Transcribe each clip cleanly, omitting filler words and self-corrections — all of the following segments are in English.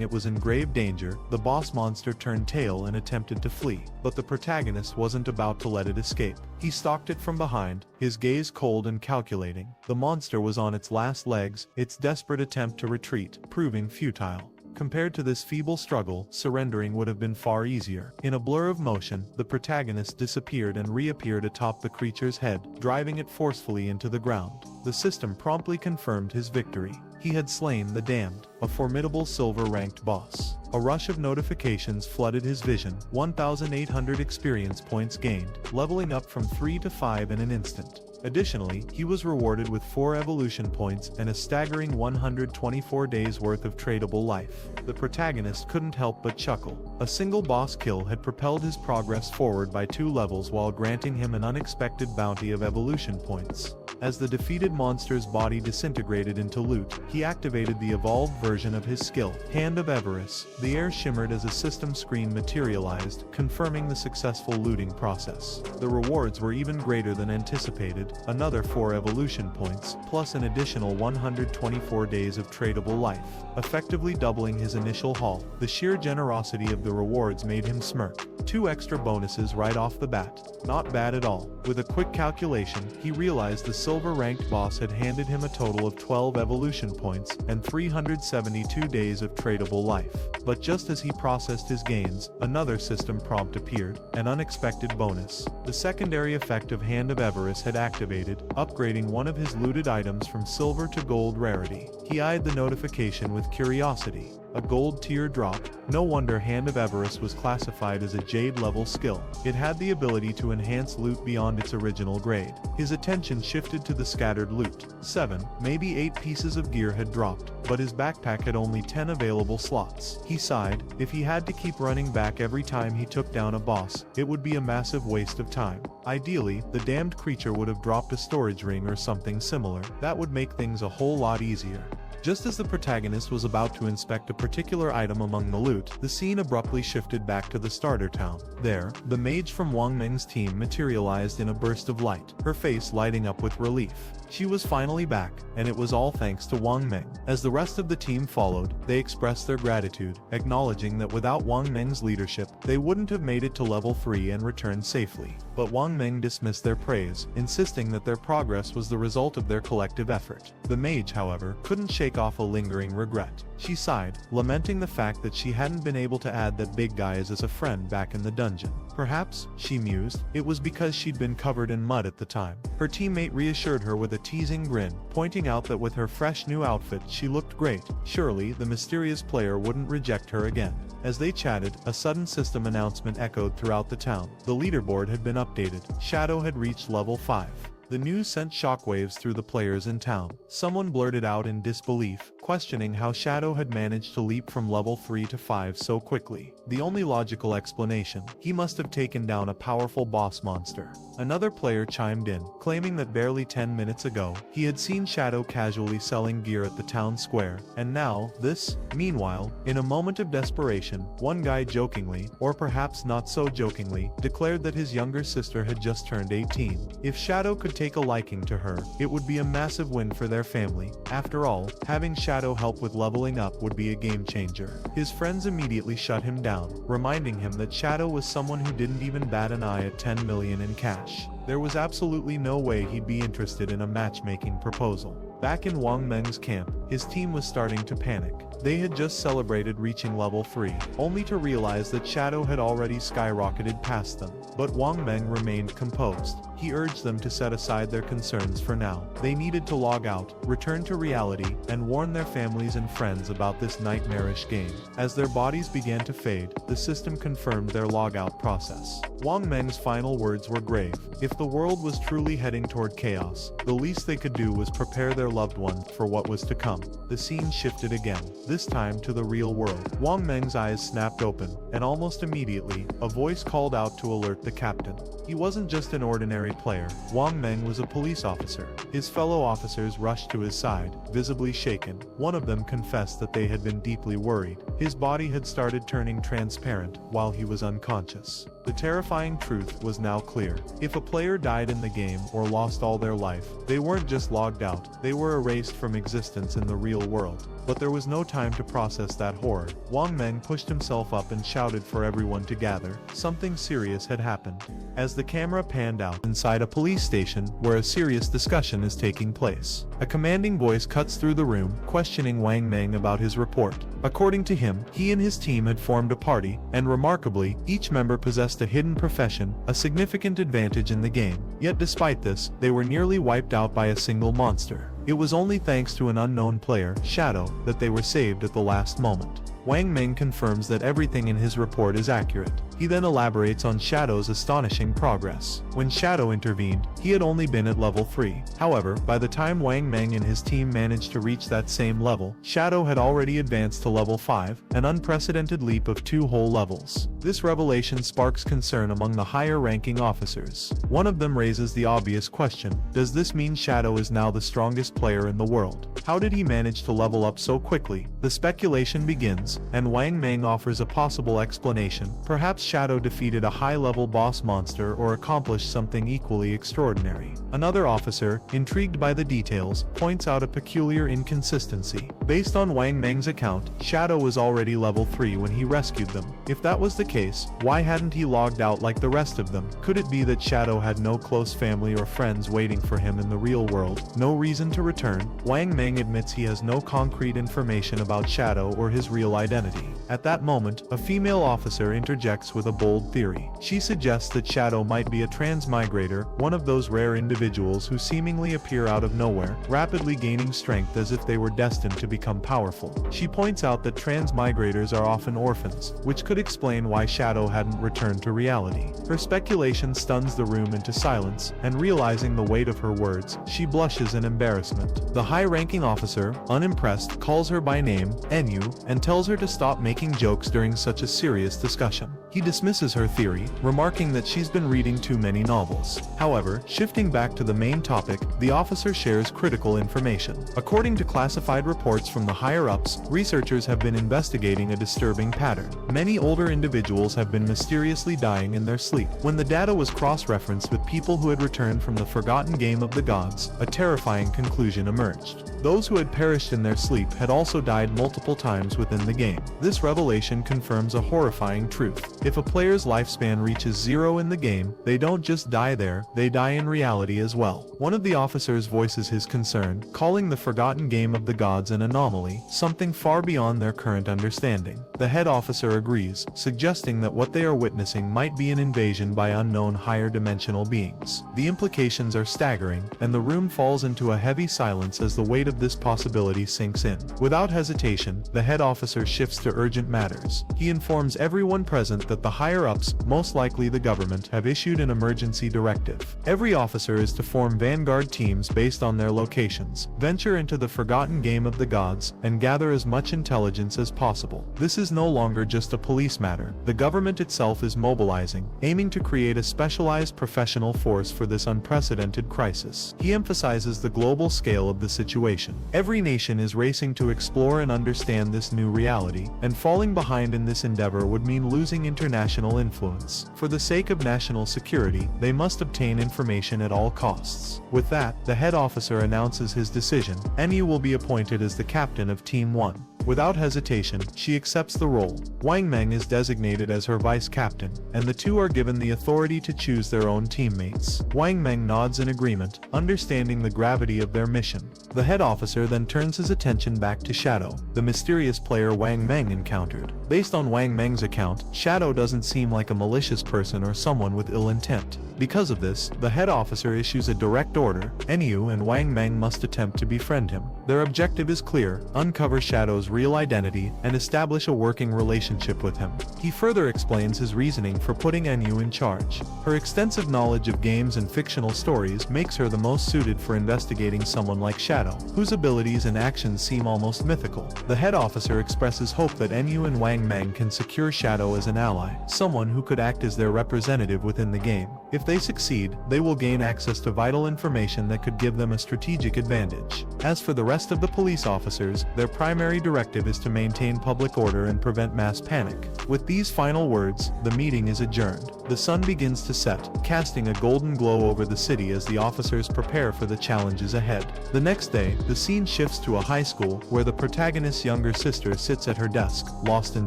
Realizing it was in grave danger, the boss monster turned tail and attempted to flee, but the protagonist wasn't about to let it escape. He stalked it from behind, his gaze cold and calculating. The monster was on its last legs, its desperate attempt to retreat, proving futile. Compared to this feeble struggle, surrendering would have been far easier. In a blur of motion, the protagonist disappeared and reappeared atop the creature's head, driving it forcefully into the ground. The system promptly confirmed his victory. He had slain the Damned, a formidable silver-ranked boss. A rush of notifications flooded his vision, 1,800 experience points gained, leveling up from 3 to 5 in an instant. Additionally, he was rewarded with 4 evolution points and a staggering 124 days worth of tradable life. The protagonist couldn't help but chuckle. A single boss kill had propelled his progress forward by 2 levels while granting him an unexpected bounty of evolution points. As the defeated monster's body disintegrated into loot, he activated the evolved version of his skill, Hand of Avarice. The air shimmered as a system screen materialized, confirming the successful looting process. The rewards were even greater than anticipated, another 4 evolution points, plus an additional 124 days of tradable life, effectively doubling his initial haul. The sheer generosity of the rewards made him smirk. 2 extra bonuses right off the bat. Not bad at all. With a quick calculation, he realized the silver-ranked boss had handed him a total of 12 evolution points and 372 days of tradable life. But just as he processed his gains, another system prompt appeared, an unexpected bonus. The secondary effect of Hand of Avarice had activated, upgrading one of his looted items from silver to gold rarity. He eyed the notification with curiosity. A gold tier drop. No wonder Hand of Avarice was classified as a Jade level skill. It had the ability to enhance loot beyond its original grade. His attention shifted to the scattered loot. 7, maybe 8 pieces of gear had dropped, but his backpack had only 10 available slots. He sighed. If he had to keep running back every time he took down a boss, it would be a massive waste of time. Ideally, the damned creature would have dropped a storage ring or something similar. That would make things a whole lot easier. Just as the protagonist was about to inspect a particular item among the loot, the scene abruptly shifted back to the starter town. There, the mage from Wang Meng's team materialized in a burst of light, her face lighting up with relief. She was finally back, and it was all thanks to Wang Meng. As the rest of the team followed, they expressed their gratitude, acknowledging that without Wang Meng's leadership, they wouldn't have made it to level 3 and returned safely. But Wang Meng dismissed their praise, insisting that their progress was the result of their collective effort. The mage, however, couldn't shake off a lingering regret. She sighed, lamenting the fact that she hadn't been able to add that big guy as a friend back in the dungeon. Perhaps, she mused, it was because she'd been covered in mud at the time. Her teammate reassured her with a teasing grin, pointing out that with her fresh new outfit she looked great. Surely, the mysterious player wouldn't reject her again. As they chatted, a sudden system announcement echoed throughout the town. The leaderboard had been updated. Shadow had reached level 5. The news sent shockwaves through the players in town. Someone blurted out in disbelief, questioning how Shadow had managed to leap from level 3 to 5 so quickly. The only logical explanation, he must have taken down a powerful boss monster. Another player chimed in, claiming that barely 10 minutes ago, he had seen Shadow casually selling gear at the town square, and now, this. Meanwhile, in a moment of desperation, one guy jokingly, or perhaps not so jokingly, declared that his younger sister had just turned 18. If Shadow could take a liking to her, it would be a massive win for their family. After all, having Shadow help with leveling up would be a game changer. His friends immediately shut him down, reminding him that Shadow was someone who didn't even bat an eye at 10 million in cash. There was absolutely no way he'd be interested in a matchmaking proposal. Back in Wang Meng's camp, his team was starting to panic. They had just celebrated reaching level 3, only to realize that Shadow had already skyrocketed past them. But Wang Meng remained composed. He urged them to set aside their concerns for now. They needed to log out, return to reality, and warn their families and friends about this nightmarish game. As their bodies began to fade, the system confirmed their logout process. Wang Meng's final words were grave. If the world was truly heading toward chaos, the least they could do was prepare their loved ones for what was to come. The scene shifted again, this time to the real world. Wang Meng's eyes snapped open, and almost immediately, a voice called out to alert the captain. He wasn't just an ordinary player. Wang Meng was a police officer. His fellow officers rushed to his side, visibly shaken. One of them confessed that they had been deeply worried. His body had started turning transparent while he was unconscious. The terrifying truth was now clear. If a player died in the game or lost all their life, they weren't just logged out, they were erased from existence in the real world. but there was no time to process that horror. Wang Meng pushed himself up and shouted for everyone to gather. Something serious had happened. As the camera panned out inside a police station where a serious discussion is taking place, a commanding voice cuts through the room, questioning Wang Meng about his report. According to him, he and his team had formed a party, and remarkably, each member possessed a hidden profession, a significant advantage in the game. Yet despite this, they were nearly wiped out by a single monster. It was only thanks to an unknown player, Shadow, that they were saved at the last moment. Wang Meng confirms that everything in his report is accurate. He then elaborates on Shadow's astonishing progress. When Shadow intervened, he had only been at level 3. However, by the time Wang Meng and his team managed to reach that same level, Shadow had already advanced to level 5, an unprecedented leap of 2 whole levels. This revelation sparks concern among the higher-ranking officers. One of them raises the obvious question: does this mean Shadow is now the strongest player in the world? How did he manage to level up so quickly? The speculation begins, and Wang Meng offers a possible explanation. Perhaps Shadow defeated a high-level boss monster or accomplished something equally extraordinary. Another officer, intrigued by the details, points out a peculiar inconsistency. Based on Wang Meng's account, Shadow was already level 3 when he rescued them. If that was the case, why hadn't he logged out like the rest of them? Could it be that Shadow had no close family or friends waiting for him in the real world? No reason to return. Wang Meng admits he has no concrete information about Shadow or his real identity. At that moment, a female officer interjects with a bold theory. She suggests that Shadow might be a transmigrator, one of those rare individuals who seemingly appear out of nowhere, rapidly gaining strength as if they were destined to become powerful. She points out that transmigrators are often orphans, which could explain why Shadow hadn't returned to reality. Her speculation stuns the room into silence, and realizing the weight of her words, she blushes in embarrassment. The high-ranking officer, unimpressed, calls her by name, Enyu, and tells her to stop making jokes during such a serious discussion. He dismisses her theory, remarking that she's been reading too many novels. However, shifting back to the main topic, the officer shares critical information. According to classified reports from the higher-ups, researchers have been investigating a disturbing pattern. Many older individuals have been mysteriously dying in their sleep. When the data was cross-referenced with people who had returned from the forgotten game of the gods, a terrifying conclusion emerged. Those who had perished in their sleep had also died multiple times within the game. This revelation confirms a horrifying truth. If a player's lifespan reaches 0 in the game, they don't just die there, they die in reality as well. One of the officers voices his concern, calling the forgotten game of the gods an anomaly, something far beyond their current understanding. The head officer agrees, suggesting that what they are witnessing might be an invasion by unknown higher-dimensional beings. The implications are staggering, and the room falls into a heavy silence as the weight of this possibility sinks in. Without hesitation, the head officer shifts to urgent matters. He informs everyone present that the higher-ups, most likely the government, have issued an emergency directive. Every officer is to form vanguard teams based on their locations, venture into the forgotten game of the gods, and gather as much intelligence as possible. This is no longer just a police matter. The government itself is mobilizing, aiming to create a specialized professional force for this unprecedented crisis. He emphasizes the global scale of the situation. Every nation is racing to explore and understand this new reality, and falling behind in this endeavor would mean losing international influence. For the sake of national security, they must obtain information at all costs. With that, the head officer announces his decision. Enyu will be appointed as the captain of Team 1. Without hesitation, she accepts the role. Wang Meng is designated as her vice captain, and the two are given the authority to choose their own teammates. Wang Meng nods in agreement, understanding the gravity of their mission. The head officer then turns his attention back to Shadow, the mysterious player Wang Meng encountered. Based on Wang Meng's account, Shadow doesn't seem like a malicious person or someone with ill intent. Because of this, the head officer issues a direct order. Enyu and Wang Meng must attempt to befriend him. Their objective is clear: uncover Shadow's real identity and establish a working relationship with him. He further explains his reasoning for putting Enyu in charge. Her extensive knowledge of games and fictional stories makes her the most suited for investigating someone like Shadow, whose abilities and actions seem almost mythical. The head officer expresses hope that Enyu and Wang Meng can secure Shadow as an ally, someone who could act as their representative within the game. If they succeed, they will gain access to vital information that could give them a strategic advantage. As for the rest rest of the police officers, their primary directive is to maintain public order and prevent mass panic. With these final words, the meeting is adjourned. The sun begins to set, casting a golden glow over the city as the officers prepare for the challenges ahead. The next day, the scene shifts to a high school where the protagonist's younger sister sits at her desk, lost in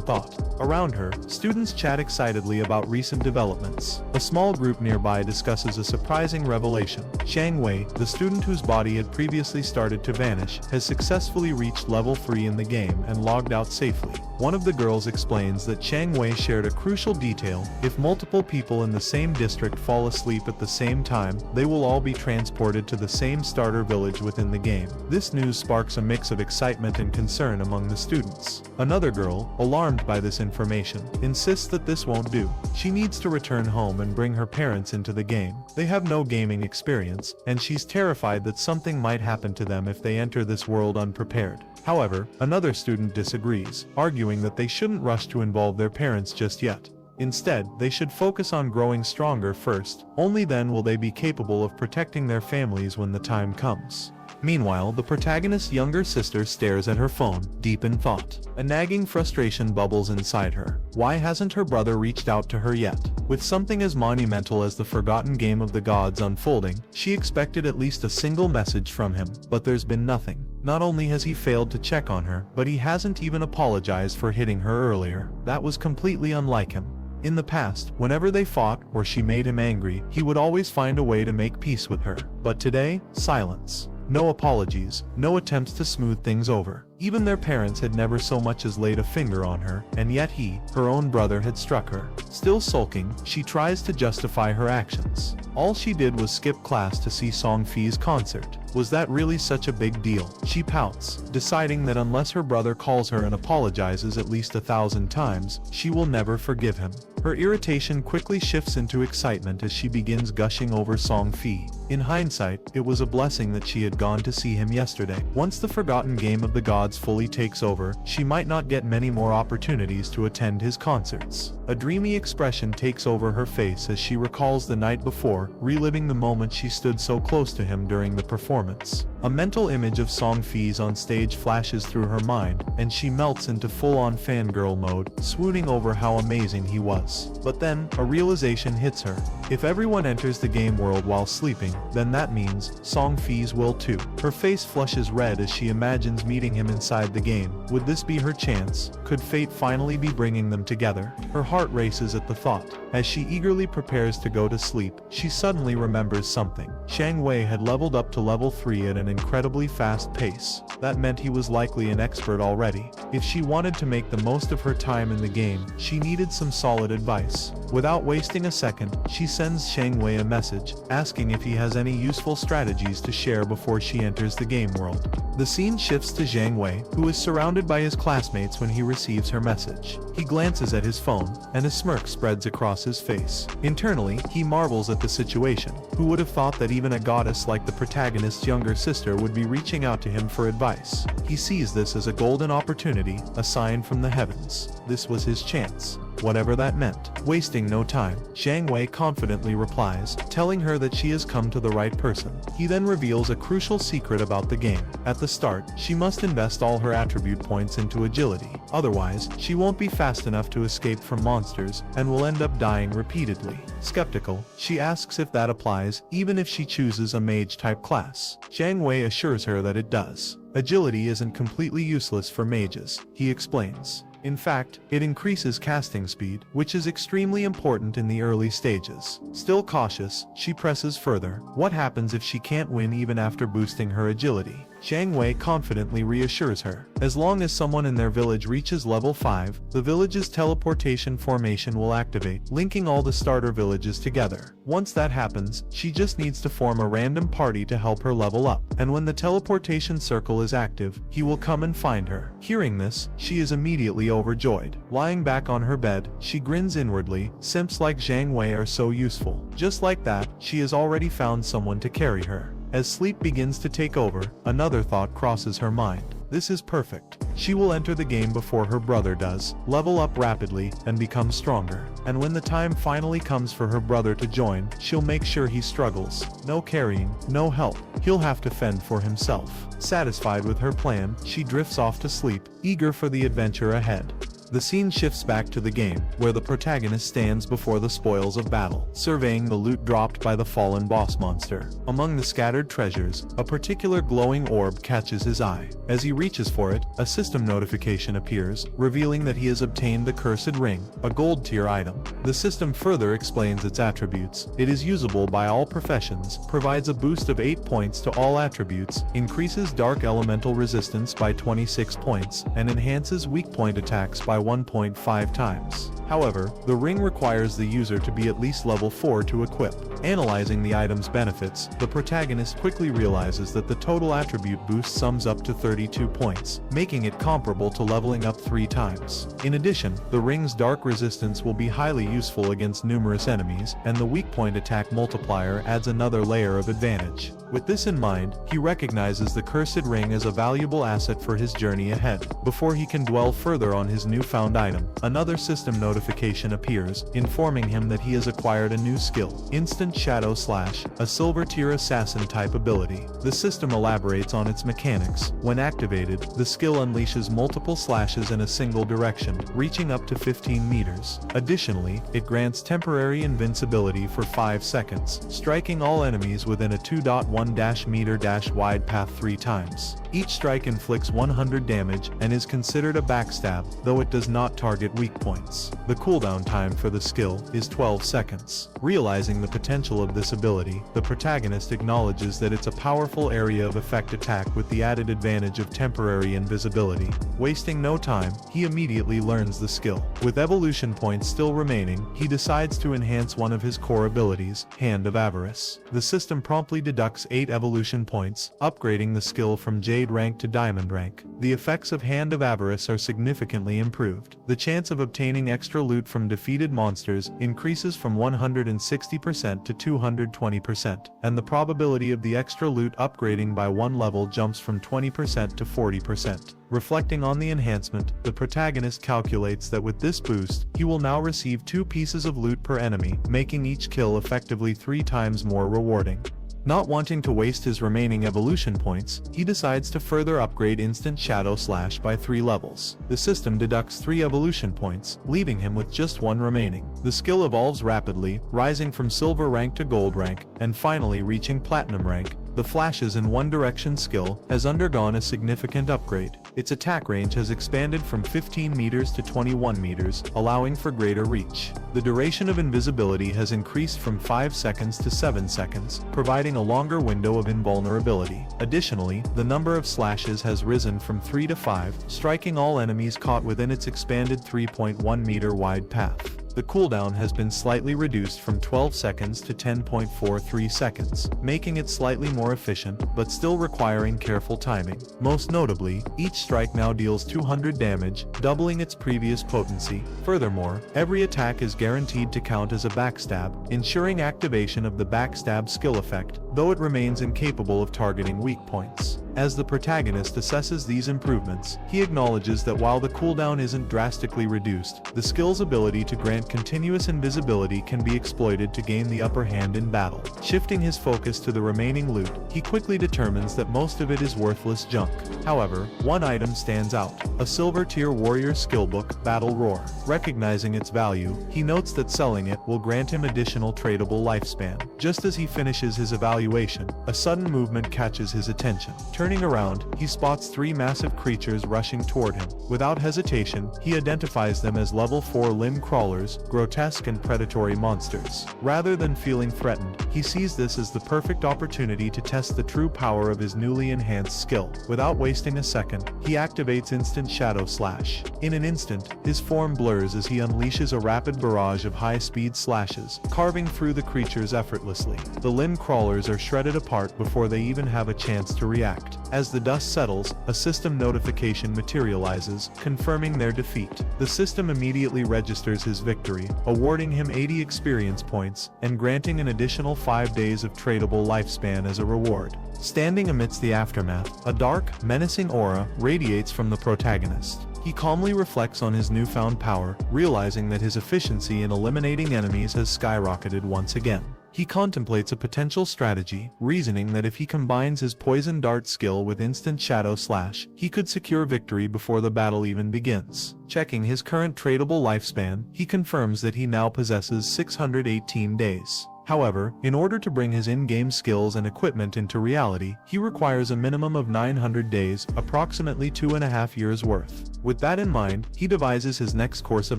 thought. Around her, students chat excitedly about recent developments. A small group nearby discusses a surprising revelation. Shang Wei, the student whose body had previously started to vanish, has successfully reached level 3 in the game and logged out safely. One of the girls explains that Shang Wei shared a crucial detail: if multiple people in the same district fall asleep at the same time, they will all be transported to the same starter village within the game. This news sparks a mix of excitement and concern among the students. Another girl, alarmed by this information, insists that this won't do. She needs to return home and bring her parents into the game. They have no gaming experience, and she's terrified that something might happen to them if they enter this world unprepared. However, another student disagrees, arguing that they shouldn't rush to involve their parents just yet. Instead, they should focus on growing stronger first. Only then will they be capable of protecting their families when the time comes. Meanwhile, the protagonist's younger sister stares at her phone, deep in thought. A nagging frustration bubbles inside her. Why hasn't her brother reached out to her yet? With something as monumental as the forgotten game of the gods unfolding, she expected at least a single message from him, but there's been nothing. Not only has he failed to check on her, but he hasn't even apologized for hitting her earlier. That was completely unlike him. In the past, whenever they fought or she made him angry, he would always find a way to make peace with her. But today, silence. No apologies, no attempts to smooth things over. Even their parents had never so much as laid a finger on her, and yet he, her own brother, had struck her. Still sulking, she tries to justify her actions. All she did was skip class to see Song Fi's concert. Was that really such a big deal? She pouts, deciding that unless her brother calls her and apologizes at least 1,000 times, she will never forgive him. Her irritation quickly shifts into excitement as she begins gushing over Song Fi. In hindsight, it was a blessing that she had gone to see him yesterday. Once the forgotten game of the gods fully takes over, she might not get many more opportunities to attend his concerts. A dreamy expression takes over her face as she recalls the night before, reliving the moment she stood so close to him during the performance. A mental image of Song Fi's on stage flashes through her mind, and she melts into full-on fangirl mode, swooning over how amazing he was. But then, a realization hits her. If everyone enters the game world while sleeping, then that means Song Fi's will too. Her face flushes red as she imagines meeting him inside the game. Would this be her chance? Could fate finally be bringing them together? Her heart races at the thought. As she eagerly prepares to go to sleep, she suddenly remembers something. Shang Wei had leveled up to level 3 at an incredibly fast pace. That meant he was likely an expert already. If she wanted to make the most of her time in the game, she needed some solid advice. Without wasting a second, she sends Shang Wei a message, asking if he has any useful strategies to share before she enters the game world. The scene shifts to Shang Wei, who is surrounded by his classmates when he receives her message. He glances at his phone, and a smirk spreads across his face. Internally, he marvels at the situation. Who would have thought that even a goddess like the protagonist's younger sister would be reaching out to him for advice? He sees this as a golden opportunity, a sign from the heavens. This was his chance. Whatever that meant. Wasting no time, Shang Wei confidently replies, telling her that she has come to the right person. He then reveals a crucial secret about the game. At the start, she must invest all her attribute points into agility. Otherwise, she won't be fast enough to escape from monsters, and will end up dying repeatedly. Skeptical, she asks if that applies, even if she chooses a mage-type class. Shang Wei assures her that it does. Agility isn't completely useless for mages, he explains. In fact, it increases casting speed, which is extremely important in the early stages. Still cautious, she presses further. What happens if she can't win even after boosting her agility? Shang Wei confidently reassures her. As long as someone in their village reaches level 5, the village's teleportation formation will activate, linking all the starter villages together. Once that happens, she just needs to form a random party to help her level up. And when the teleportation circle is active, he will come and find her. Hearing this, she is immediately overjoyed. Lying back on her bed, she grins inwardly. Simps like Shang Wei are so useful. Just like that, she has already found someone to carry her. As sleep begins to take over, another thought crosses her mind. This is perfect. She will enter the game before her brother does, level up rapidly, and become stronger. And when the time finally comes for her brother to join, she'll make sure he struggles. No carrying, no help. He'll have to fend for himself. Satisfied with her plan, she drifts off to sleep, eager for the adventure ahead. The scene shifts back to the game, where the protagonist stands before the spoils of battle, surveying the loot dropped by the fallen boss monster. Among the scattered treasures, a particular glowing orb catches his eye. As he reaches for it, a system notification appears, revealing that he has obtained the Cursed Ring, a gold-tier item. The system further explains its attributes. It is usable by all professions, provides a boost of 8 points to all attributes, increases dark elemental resistance by 26 points, and enhances weak point attacks by 1.5 times. However, the ring requires the user to be at least level 4 to equip. Analyzing the item's benefits, the protagonist quickly realizes that the total attribute boost sums up to 32 points, making it comparable to leveling up 3 times. In addition, the ring's dark resistance will be highly useful against numerous enemies, and the weak point attack multiplier adds another layer of advantage. With this in mind, he recognizes the Cursed Ring as a valuable asset for his journey ahead. Before he can dwell further on his newfound item, another system notification appears, informing him that he has acquired a new skill, Instant Shadow Slash, a silver-tier assassin-type ability. The system elaborates on its mechanics. When activated, the skill unleashes multiple slashes in a single direction, reaching up to 15 meters. Additionally, it grants temporary invincibility for 5 seconds, striking all enemies within a 2.1-meter-wide path 3 times. Each strike inflicts 100 damage and is considered a backstab, though it does not target weak points. The cooldown time for the skill is 12 seconds. Realizing the potential of this ability, the protagonist acknowledges that it's a powerful area of effect attack with the added advantage of temporary invisibility. Wasting no time, he immediately learns the skill. With evolution points still remaining, he decides to enhance one of his core abilities, Hand of Avarice. The system promptly deducts 8 evolution points, upgrading the skill from Jade rank to Diamond rank. The effects of Hand of Avarice are significantly improved. The chance of obtaining extra loot from defeated monsters increases from 160% to 220%, and the probability of the extra loot upgrading by 1 level jumps from 20% to 40%. Reflecting on the enhancement, the protagonist calculates that with this boost, he will now receive 2 pieces of loot per enemy, making each kill effectively 3 times more rewarding. Not wanting to waste his remaining evolution points, he decides to further upgrade Instant Shadow Slash by 3 levels. The system deducts 3 evolution points, leaving him with just 1 remaining. The skill evolves rapidly, rising from silver rank to gold rank, and finally reaching platinum rank. The Flashes in One Direction skill has undergone a significant upgrade. Its attack range has expanded from 15 meters to 21 meters, allowing for greater reach. The duration of invisibility has increased from 5 seconds to 7 seconds, providing a longer window of invulnerability. Additionally, the number of slashes has risen from 3 to 5, striking all enemies caught within its expanded 3.1 meter wide path. The cooldown has been slightly reduced from 12 seconds to 10.43 seconds, making it slightly more efficient, but still requiring careful timing. Most notably, each strike now deals 200 damage, doubling its previous potency. Furthermore, every attack is guaranteed to count as a backstab, ensuring activation of the backstab skill effect, though it remains incapable of targeting weak points. As the protagonist assesses these improvements, he acknowledges that while the cooldown isn't drastically reduced, the skill's ability to grant continuous invisibility can be exploited to gain the upper hand in battle. Shifting his focus to the remaining loot, he quickly determines that most of it is worthless junk. However, one item stands out: a silver-tier warrior skillbook, Battle Roar. Recognizing its value, he notes that selling it will grant him additional tradable lifespan. Just as he finishes his evaluation, a sudden movement catches his attention. Turning around, he spots 3 massive creatures rushing toward him. Without hesitation, he identifies them as level 4 limb crawlers, grotesque and predatory monsters. Rather than feeling threatened, he sees this as the perfect opportunity to test the true power of his newly enhanced skill. Without wasting a second, he activates Instant Shadow Slash. In an instant, his form blurs blurs as he unleashes a rapid barrage of high-speed slashes, carving through the creatures effortlessly. The limb crawlers are shredded apart before they even have a chance to react. As the dust settles, a system notification materializes, confirming their defeat. The system immediately registers his victory, awarding him 80 experience points, and granting an additional 5 days of tradable lifespan as a reward. Standing amidst the aftermath, a dark, menacing aura radiates from the protagonist. He calmly reflects on his newfound power, realizing that his efficiency in eliminating enemies has skyrocketed once again. He contemplates a potential strategy, reasoning that if he combines his poison dart skill with instant shadow slash, he could secure victory before the battle even begins. Checking his current tradable lifespan, he confirms that he now possesses 618 days. However, in order to bring his in-game skills and equipment into reality, he requires a minimum of 900 days, approximately 2.5 years worth. With that in mind, he devises his next course of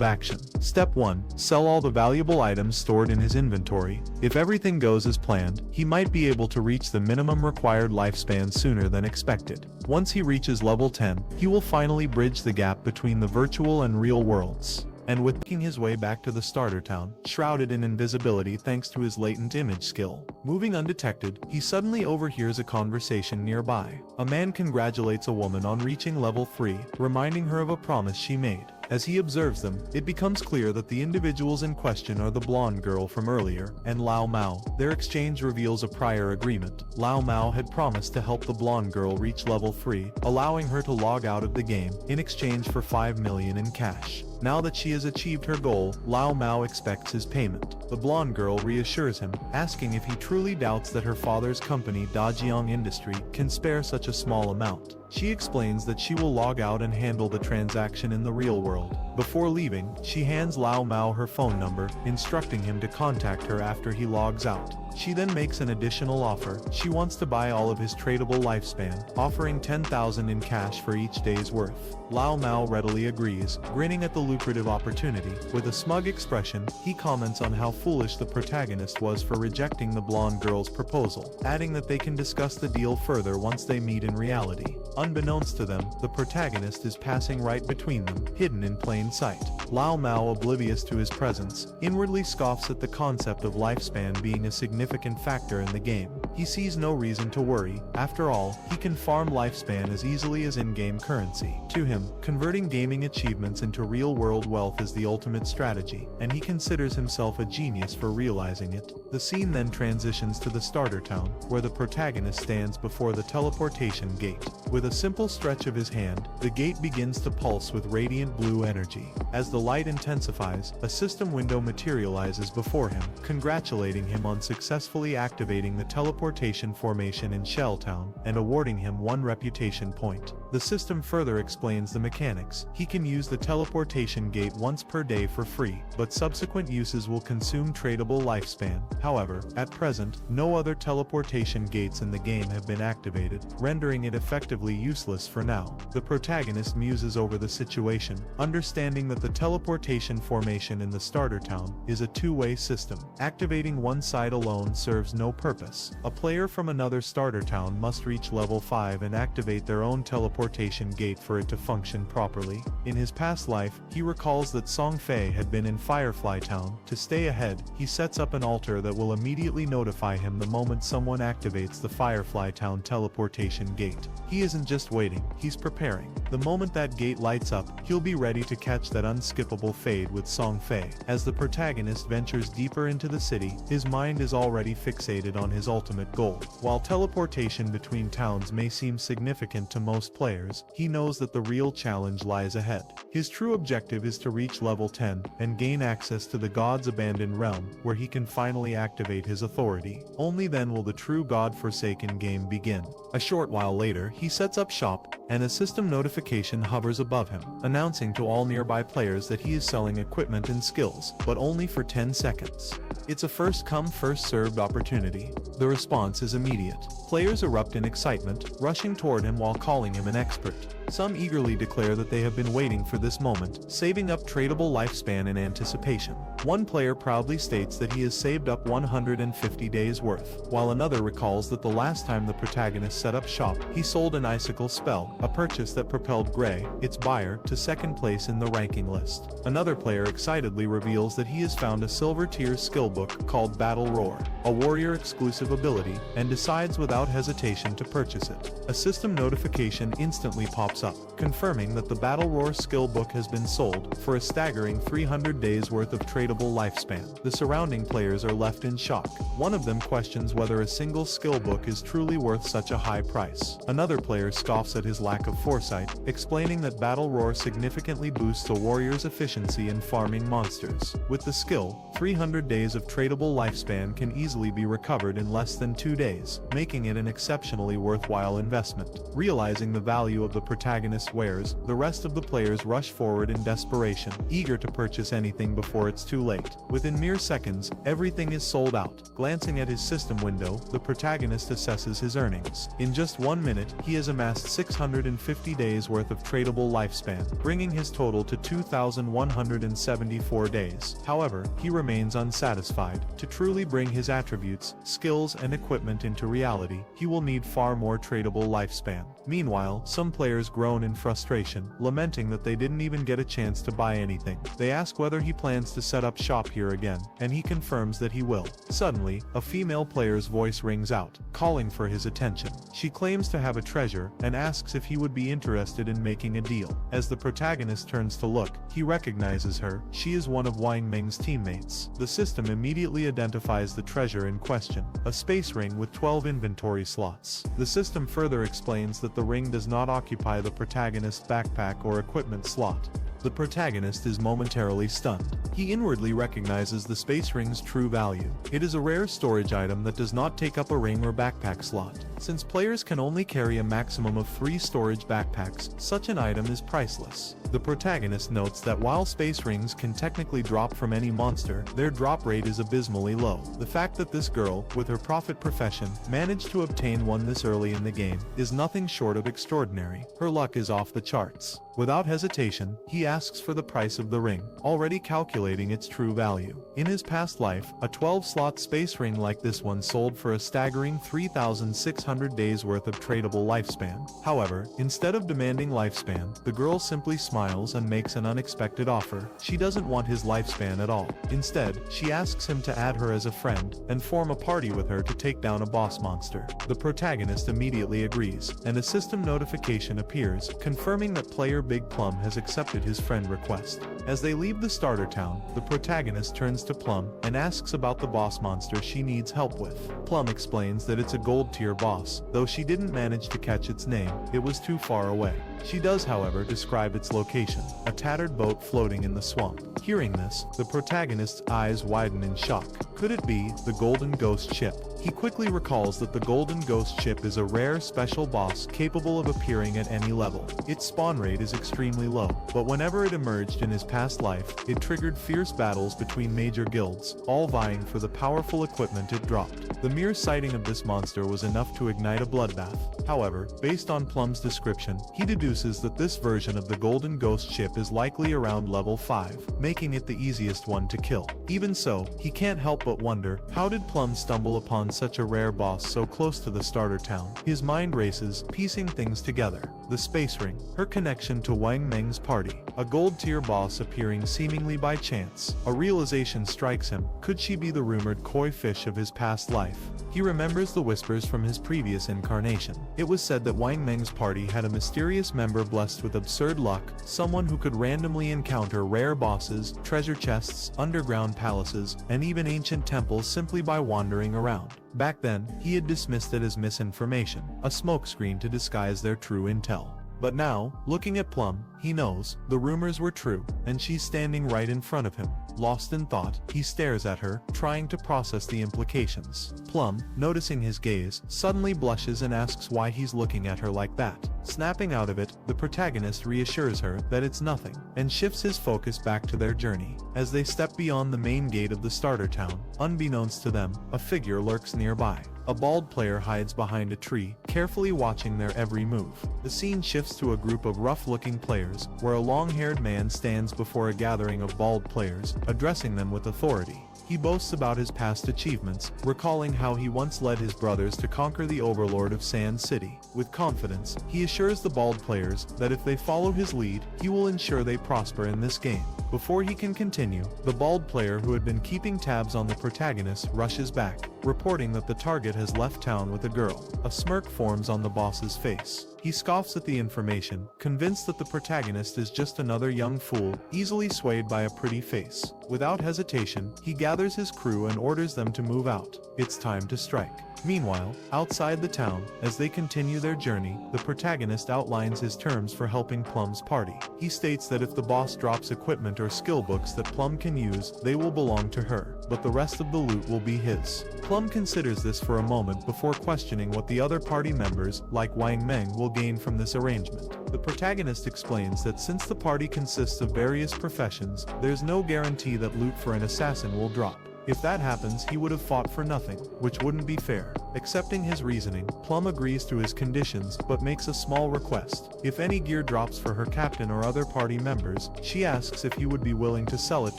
action. Step 1. Sell all the valuable items stored in his inventory. If everything goes as planned, he might be able to reach the minimum required lifespan sooner than expected. Once he reaches level 10, he will finally bridge the gap between the virtual and real worlds. And with making his way back to the starter town, shrouded in invisibility thanks to his latent image skill. Moving undetected, he suddenly overhears a conversation nearby. A man congratulates a woman on reaching level 3, reminding her of a promise she made. As he observes them, it becomes clear that the individuals in question are the blonde girl from earlier, and Lao Mao. Their exchange reveals a prior agreement. Lao Mao had promised to help the blonde girl reach level 3, allowing her to log out of the game, in exchange for 5 million in cash. Now that she has achieved her goal, Lao Mao expects his payment. The blonde girl reassures him, asking if he truly doubts that her father's company Dajiang Industry can spare such a small amount. She explains that she will log out and handle the transaction in the real world. Before leaving, she hands Lao Mao her phone number, instructing him to contact her after he logs out. She then makes an additional offer. She wants to buy all of his tradable lifespan, offering 10,000 in cash for each day's worth. Lao Mao readily agrees, grinning at the lucrative opportunity. With a smug expression, he comments on how foolish the protagonist was for rejecting the blonde girl's proposal, adding that they can discuss the deal further once they meet in reality. Unbeknownst to them, the protagonist is passing right between them, hidden in plain sight. Lao Mao, oblivious to his presence, inwardly scoffs at the concept of lifespan being a significant factor in the game. He sees no reason to worry. After all, he can farm lifespan as easily as in-game currency. To him, converting gaming achievements into real-world wealth is the ultimate strategy, and he considers himself a genius for realizing it. The scene then transitions to the starter town, where the protagonist stands before the teleportation gate. With a simple stretch of his hand, the gate begins to pulse with radiant blue energy. As the light intensifies, a system window materializes before him, congratulating him on successfully activating the teleportation formation in Shell Town, and awarding him 1 reputation point. The system further explains the mechanics. He can use the teleportation gate once per day for free, but subsequent uses will consume tradable lifespan. However, at present, no other teleportation gates in the game have been activated, rendering it effectively useless for now. The protagonist muses over the situation, understanding that the teleportation formation in the starter town is a two-way system. Activating one side alone serves no purpose. A player from another starter town must reach level 5 and activate their own teleportation gate for it to function properly. In his past life, he recalls that Song Fei had been in Firefly Town. To stay ahead, he sets up an altar that will immediately notify him the moment someone activates the Firefly Town teleportation gate. He isn't just waiting, he's preparing. The moment that gate lights up, he'll be ready to catch that unskippable fade with Song Fei. As the protagonist ventures deeper into the city, his mind is already fixated on his ultimate goal. While teleportation between towns may seem significant to most players, he knows that the real challenge lies ahead. His true objective is to reach level 10 and gain access to the God's abandoned realm, where he can finally activate his authority. Only then will the true God-forsaken game begin. A short while later, he sets up shop, and a system notification hovers above him, announcing to all nearby players that he is selling equipment and skills, but only for 10 seconds. It's a first-come, first-served opportunity. The response is immediate. Players erupt in excitement, rushing toward him while calling him an expert. Some eagerly declare that they have been waiting for this moment, saving up tradable lifespan in anticipation. One player proudly states that he has saved up 150 days worth, while another recalls that the last time the protagonist set up shop, he sold an icicle spell, a purchase that propelled Gray, its buyer, to second place in the ranking list. Another player excitedly reveals that he has found a silver tier skill book called Battle Roar, a warrior exclusive ability, and decides without hesitation to purchase it. A system notification instantly pops up, confirming that the Battle Roar skill book has been sold for a staggering 300 days worth of tradable lifespan. The surrounding players are left in shock. One of them questions whether a single skill book is truly worth such a high price. Another player scoffs at his lack of foresight, explaining that Battle Roar significantly boosts a warrior's efficiency in farming monsters. With the skill, 300 days of tradable lifespan can easily be recovered in less than 2 days, making it an exceptionally worthwhile investment. Realizing the value of the protagonist's wares, the rest of the players rush forward in desperation, eager to purchase anything before it's too late. Within mere seconds, everything is sold out. Glancing at his system window, the protagonist assesses his earnings. In just 1 minute, he has amassed 650 days worth of tradable lifespan, bringing his total to 2,174 days. However, he remains unsatisfied. To truly bring his attributes, skills, and equipment into reality, he will need far more tradable lifespan. Meanwhile, some players groan in frustration, lamenting that they didn't even get a chance to buy anything. They ask whether he plans to set up shop here again, and he confirms that he will. Suddenly, a female player's voice rings out, calling for his attention. She claims to have a treasure, and asks if he would be interested in making a deal. As the protagonist turns to look, he recognizes her. She is one of Wang Ming's teammates. The system immediately identifies the treasure in question, a space ring with 12 inventory slots. The system further explains that the ring does not occupy the protagonist's backpack or equipment slot. The protagonist is momentarily stunned. He inwardly recognizes the space ring's true value. It is a rare storage item that does not take up a ring or backpack slot. Since players can only carry a maximum of 3 storage backpacks, such an item is priceless. The protagonist notes that while space rings can technically drop from any monster, their drop rate is abysmally low. The fact that this girl, with her profit profession, managed to obtain one this early in the game is nothing short of extraordinary. Her luck is off the charts. Without hesitation, he asks for the price of the ring, already calculating its true value. In his past life, a 12-slot space ring like this one sold for a staggering 3,600 days worth of tradable lifespan. However, instead of demanding lifespan, the girl simply smiles and makes an unexpected offer. She doesn't want his lifespan at all. Instead, she asks him to add her as a friend, and form a party with her to take down a boss monster. The protagonist immediately agrees, and a system notification appears, confirming that player Big Plum has accepted his friend request. As they leave the starter town, the protagonist turns to Plum and asks about the boss monster she needs help with. Plum explains that it's a gold tier boss, though she didn't manage to catch its name, it was too far away. She does, however, describe its location, a tattered boat floating in the swamp. Hearing this, the protagonist's eyes widen in shock. Could it be the Golden Ghost Ship? He quickly recalls that the Golden Ghost Ship is a rare special boss capable of appearing at any level. Its spawn rate is extremely low, but whenever it emerged in his past life, it triggered fierce battles between major guilds, all vying for the powerful equipment it dropped. The mere sighting of this monster was enough to ignite a bloodbath. However, based on Plum's description, he deduces that this version of the Golden Ghost Ship is likely around level 5, making it the easiest one to kill. Even so, he can't help but wonder, how did Plum stumble upon such a rare boss so close to the starter town? His mind races, piecing things together. The space ring, her connection to Wang Meng's party, a gold tier boss appearing seemingly by chance. A realization strikes him. Could she be the rumored koi fish of his past life? He remembers the whispers from his previous incarnation. It was said that Wang Meng's party had a mysterious member blessed with absurd luck, someone who could randomly encounter rare bosses, treasure chests, underground palaces, and even ancient temples simply by wandering around. Back then, he had dismissed it as misinformation, a smokescreen to disguise their true intel. But now, looking at Plum, he knows the rumors were true, and she's standing right in front of him. Lost in thought, he stares at her, trying to process the implications. Plum, noticing his gaze, suddenly blushes and asks why he's looking at her like that. Snapping out of it, the protagonist reassures her that it's nothing, and shifts his focus back to their journey. As they step beyond the main gate of the starter town, unbeknownst to them, a figure lurks nearby. A bald player hides behind a tree, carefully watching their every move. The scene shifts to a group of rough-looking players players, where a long-haired man stands before a gathering of bald players, addressing them with authority. He boasts about his past achievements, recalling how he once led his brothers to conquer the overlord of Sand City. With confidence, he assures the bald players that if they follow his lead, he will ensure they prosper in this game. Before he can continue, the bald player who had been keeping tabs on the protagonist rushes back, reporting that the target has left town with a girl. A smirk forms on the boss's face. He scoffs at the information, convinced that the protagonist is just another young fool, easily swayed by a pretty face. Without hesitation, he gathers his crew and orders them to move out. It's time to strike. Meanwhile, outside the town, as they continue their journey, the protagonist outlines his terms for helping Plum's party. He states that if the boss drops equipment or skill books that Plum can use, they will belong to her, but the rest of the loot will be his. Plum considers this for a moment before questioning what the other party members, like Wang Meng, will gain from this arrangement. The protagonist explains that since the party consists of various professions, there's no guarantee that loot for an assassin will drop. If that happens, he would have fought for nothing, which wouldn't be fair. Accepting his reasoning, Plum agrees to his conditions but makes a small request. If any gear drops for her captain or other party members, she asks if he would be willing to sell it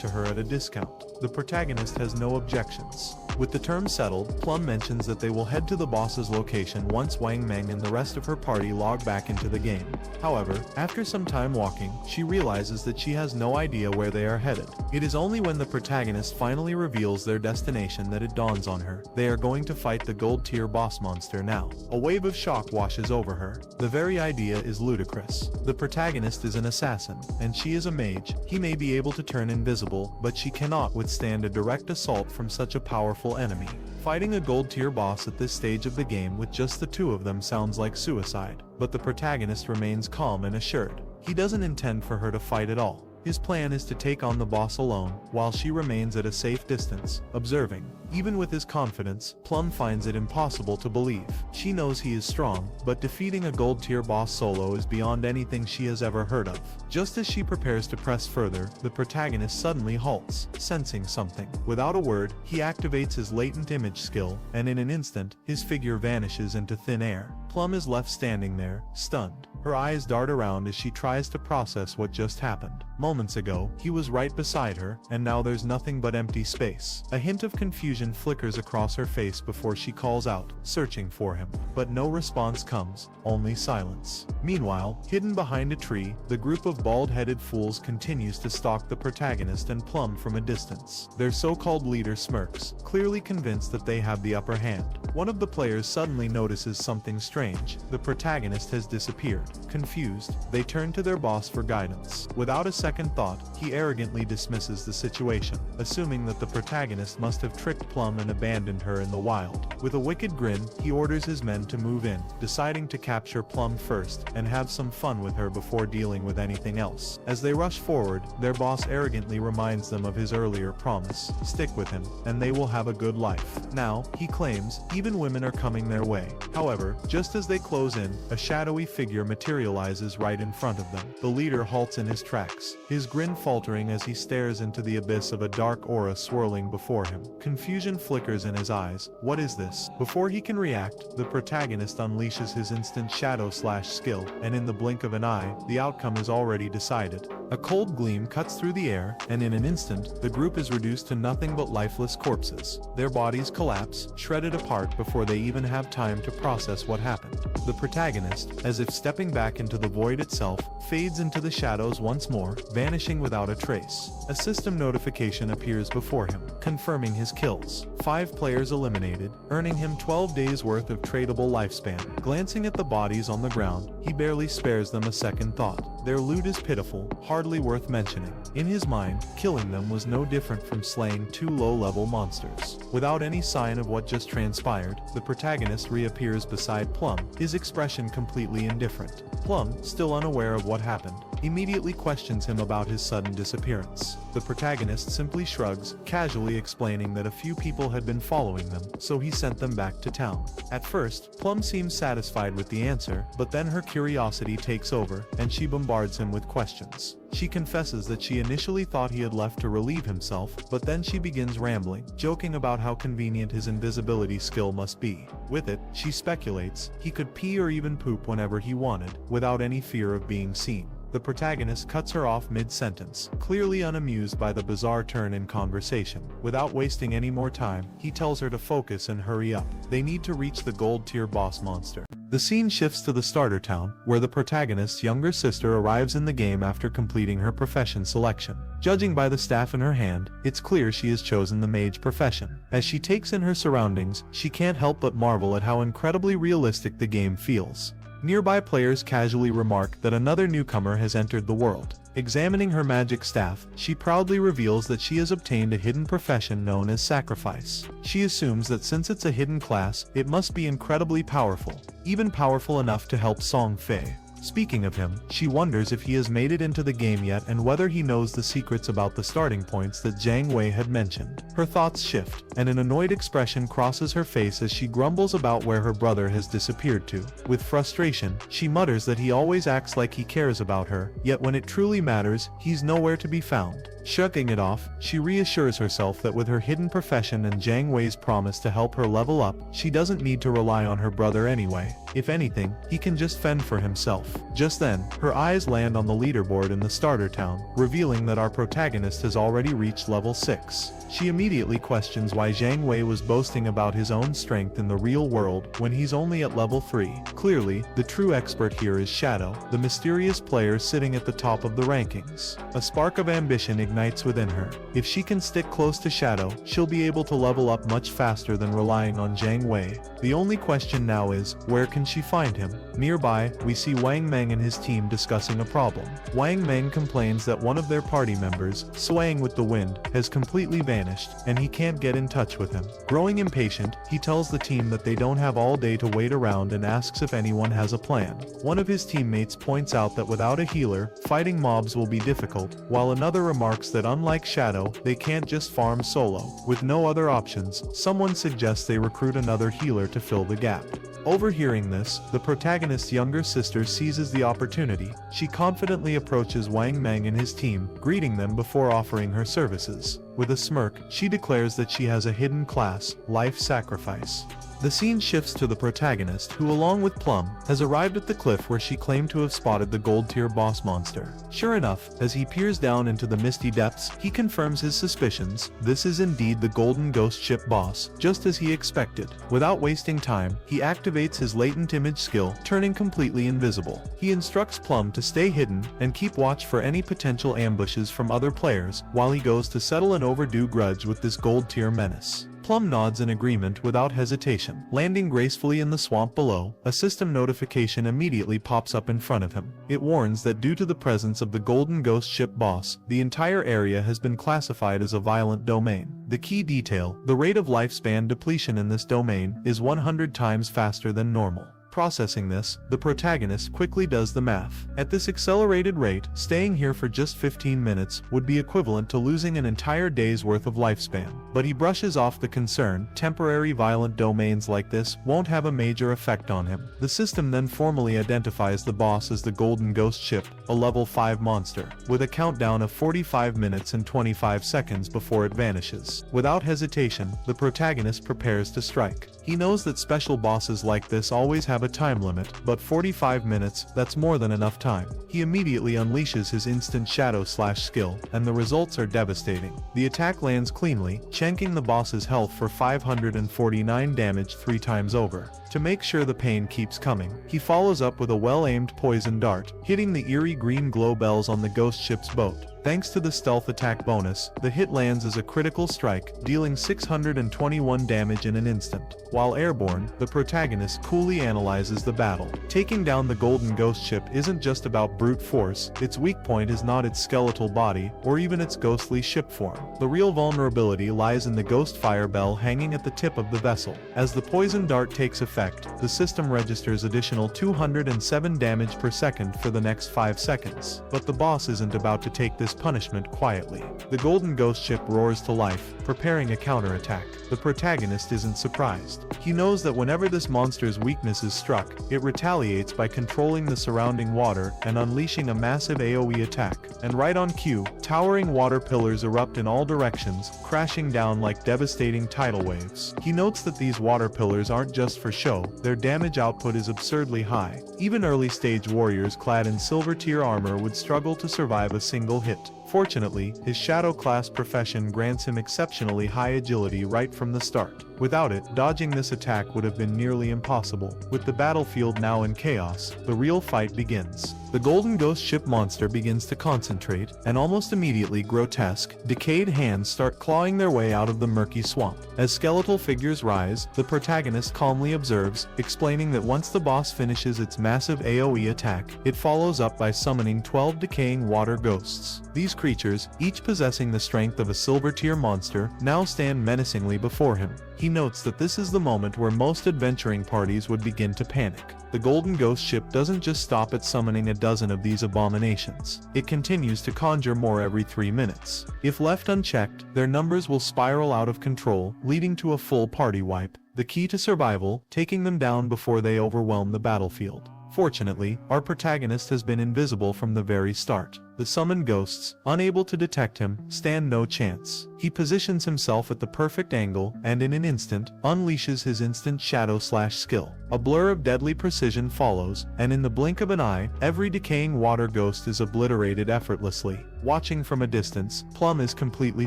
to her at a discount. The protagonist has no objections. With the terms settled, Plum mentions that they will head to the boss's location once Wang Meng and the rest of her party log back into the game. However, after some time walking, she realizes that she has no idea where they are headed. It is only when the protagonist finally reveals their destination that it dawns on her. They are going to fight the gold-tier boss monster now. A wave of shock washes over her. The very idea is ludicrous. The protagonist is an assassin, and she is a mage. He may be able to turn invisible, but she cannot withstand a direct assault from such a powerful enemy. Fighting a gold-tier boss at this stage of the game with just the two of them sounds like suicide, but the protagonist remains calm and assured. He doesn't intend for her to fight at all. His plan is to take on the boss alone, while she remains at a safe distance, observing. Even with his confidence, Plum finds it impossible to believe. She knows he is strong, but defeating a gold-tier boss solo is beyond anything she has ever heard of. Just as she prepares to press further, the protagonist suddenly halts, sensing something. Without a word, he activates his latent image skill, and in an instant, his figure vanishes into thin air. Plum is left standing there, stunned. Her eyes dart around as she tries to process what just happened. Moments ago, he was right beside her, and now there's nothing but empty space. A hint of confusion flickers across her face before she calls out, searching for him. But no response comes, only silence. Meanwhile, hidden behind a tree, the group of bald-headed fools continues to stalk the protagonist and Plum from a distance. Their so-called leader smirks, clearly convinced that they have the upper hand. One of the players suddenly notices something strange. The protagonist has disappeared. Confused, they turn to their boss for guidance. Without a second thought, he arrogantly dismisses the situation, assuming that the protagonist must have tricked Plum and abandoned her in the wild. With a wicked grin, he orders his men to move in, deciding to capture Plum first and have some fun with her before dealing with anything else. As they rush forward, their boss arrogantly reminds them of his earlier promise: stick with him, and they will have a good life. Now, he claims, even women are coming their way. However, just as they close in, a shadowy figure materializes right in front of them. The leader halts in his tracks, his grin faltering as he stares into the abyss of a dark aura swirling before him. Confusion flickers in his eyes. What is this? Before he can react, the protagonist unleashes his instant shadow slash skill, and in the blink of an eye, the outcome is already decided. A cold gleam cuts through the air, and in an instant, the group is reduced to nothing but lifeless corpses. Their bodies collapse, shredded apart before they even have time to process what happened. The protagonist, as if stepping back into the void itself, fades into the shadows once more, vanishing without a trace. A system notification appears before him, confirming his kills. 5 players eliminated, earning him 12 days worth of tradable lifespan. Glancing at the bodies on the ground, he barely spares them a second thought. Their loot is pitiful, hardly worth mentioning. In his mind, killing them was no different from slaying 2 low-level monsters. Without any sign of what just transpired, the protagonist reappears beside Plum, his expression completely indifferent. Plum, still unaware of what happened, immediately questions him about his sudden disappearance. The protagonist simply shrugs, casually explaining that a few people had been following them, so he sent them back to town. At first, Plum seems satisfied with the answer, but then her curiosity takes over, and she bombards him with questions. She confesses that she initially thought he had left to relieve himself, but then she begins rambling, joking about how convenient his invisibility skill must be. With it, she speculates, he could pee or even poop whenever he wanted, without any fear of being seen. The protagonist cuts her off mid-sentence, clearly unamused by the bizarre turn in conversation. Without wasting any more time, he tells her to focus and hurry up. They need to reach the gold-tier boss monster. The scene shifts to the starter town, where the protagonist's younger sister arrives in the game after completing her profession selection. Judging by the staff in her hand, it's clear she has chosen the mage profession. As she takes in her surroundings, she can't help but marvel at how incredibly realistic the game feels. Nearby players casually remark that another newcomer has entered the world. Examining her magic staff, she proudly reveals that she has obtained a hidden profession known as sacrifice. She assumes that since it's a hidden class, it must be incredibly powerful, even powerful enough to help Song Fei. Speaking of him, she wonders if he has made it into the game yet and whether he knows the secrets about the starting points that Jiang Wei had mentioned. Her thoughts shift, and an annoyed expression crosses her face as she grumbles about where her brother has disappeared to. With frustration, she mutters that he always acts like he cares about her, yet when it truly matters, he's nowhere to be found. Shrugging it off, she reassures herself that with her hidden profession and Jiang Wei's promise to help her level up, she doesn't need to rely on her brother anyway. If anything, he can just fend for himself. Just then, her eyes land on the leaderboard in the starter town, revealing that our protagonist has already reached level 6. She immediately questions why Jiang Wei was boasting about his own strength in the real world when he's only at level 3. Clearly, the true expert here is Shadow, the mysterious player sitting at the top of the rankings. A spark of ambition ignites within her. If she can stick close to Shadow, she'll be able to level up much faster than relying on Jiang Wei. The only question now is, where can she find him? Nearby, we see Wang Meng and his team discussing a problem. Wang Meng complains that one of their party members, swaying with the wind, has completely vanished, and he can't get in touch with him. Growing impatient, he tells the team that they don't have all day to wait around and asks if anyone has a plan. One of his teammates points out that without a healer, fighting mobs will be difficult, while another remarks that unlike Shadow, they can't just farm solo. With no other options, someone suggests they recruit another healer to fill the gap. Overhearing this, the protagonist's younger sister seizes the opportunity. She confidently approaches Wang Meng and his team, greeting them before offering her services. With a smirk, she declares that she has a hidden class, life sacrifice. The scene shifts to the protagonist, who along with Plum, has arrived at the cliff where she claimed to have spotted the gold-tier boss monster. Sure enough, as he peers down into the misty depths, he confirms his suspicions. This is indeed the golden ghost ship boss, just as he expected. Without wasting time, he activates his latent image skill, turning completely invisible. He instructs Plum to stay hidden and keep watch for any potential ambushes from other players, while he goes to settle an overdue grudge with this gold-tier menace. Plum nods in agreement without hesitation. Landing gracefully in the swamp below, a system notification immediately pops up in front of him. It warns that due to the presence of the Golden Ghost Ship boss, the entire area has been classified as a violent domain. The key detail, the rate of lifespan depletion in this domain, is 100 times faster than normal. Processing this, the protagonist quickly does the math. At this accelerated rate, staying here for just 15 minutes would be equivalent to losing an entire day's worth of lifespan. But he brushes off the concern. Temporary violent domains like this won't have a major effect on him. The system then formally identifies the boss as the Golden Ghost Ship, a level 5 monster, with a countdown of 45 minutes and 25 seconds before it vanishes. Without hesitation, the protagonist prepares to strike. He knows that special bosses like this always have a time limit, but 45 minutes, that's more than enough time. He immediately unleashes his instant shadow slash skill, and the results are devastating. The attack lands cleanly, chunking the boss's health for 549 damage 3 times over. To make sure the pain keeps coming, he follows up with a well-aimed poison dart, hitting the eerie green glow bells on the ghost ship's boat. Thanks to the stealth attack bonus, the hit lands as a critical strike, dealing 621 damage in an instant. While airborne, the protagonist coolly analyzes the battle. Taking down the Golden Ghost Ship isn't just about brute force, its weak point is not its skeletal body, or even its ghostly ship form. The real vulnerability lies in the ghost fire bell hanging at the tip of the vessel. As the poison dart takes effect, the system registers additional 207 damage per second for the next 5 seconds. But the boss isn't about to take this punishment quietly. The golden ghost ship roars to life, preparing a counterattack. The protagonist isn't surprised. He knows that whenever this monster's weakness is struck, it retaliates by controlling the surrounding water and unleashing a massive AoE attack. And right on cue, towering water pillars erupt in all directions, crashing down like devastating tidal waves. He notes that these water pillars aren't just for show, their damage output is absurdly high. Even early-stage warriors clad in silver-tier armor would struggle to survive a single hit. Fortunately, his Shadow class profession grants him exceptionally high agility right from the start. Without it, dodging this attack would have been nearly impossible. With the battlefield now in chaos, the real fight begins. The golden ghost ship monster begins to concentrate, and almost immediately grotesque, decayed hands start clawing their way out of the murky swamp. As skeletal figures rise, the protagonist calmly observes, explaining that once the boss finishes its massive AoE attack, it follows up by summoning 12 decaying water ghosts. These creatures, each possessing the strength of a silver-tier monster, now stand menacingly before him. He notes that this is the moment where most adventuring parties would begin to panic. The golden ghost ship doesn't just stop at summoning a dozen of these abominations. It continues to conjure more every 3 minutes. If left unchecked, their numbers will spiral out of control, leading to a full party wipe. The key to survival, taking them down before they overwhelm the battlefield. Fortunately, our protagonist has been invisible from the very start. The summoned ghosts, unable to detect him, stand no chance. He positions himself at the perfect angle and in an instant, unleashes his instant shadow/skill. A blur of deadly precision follows, and in the blink of an eye, every decaying water ghost is obliterated effortlessly. Watching from a distance, Plum is completely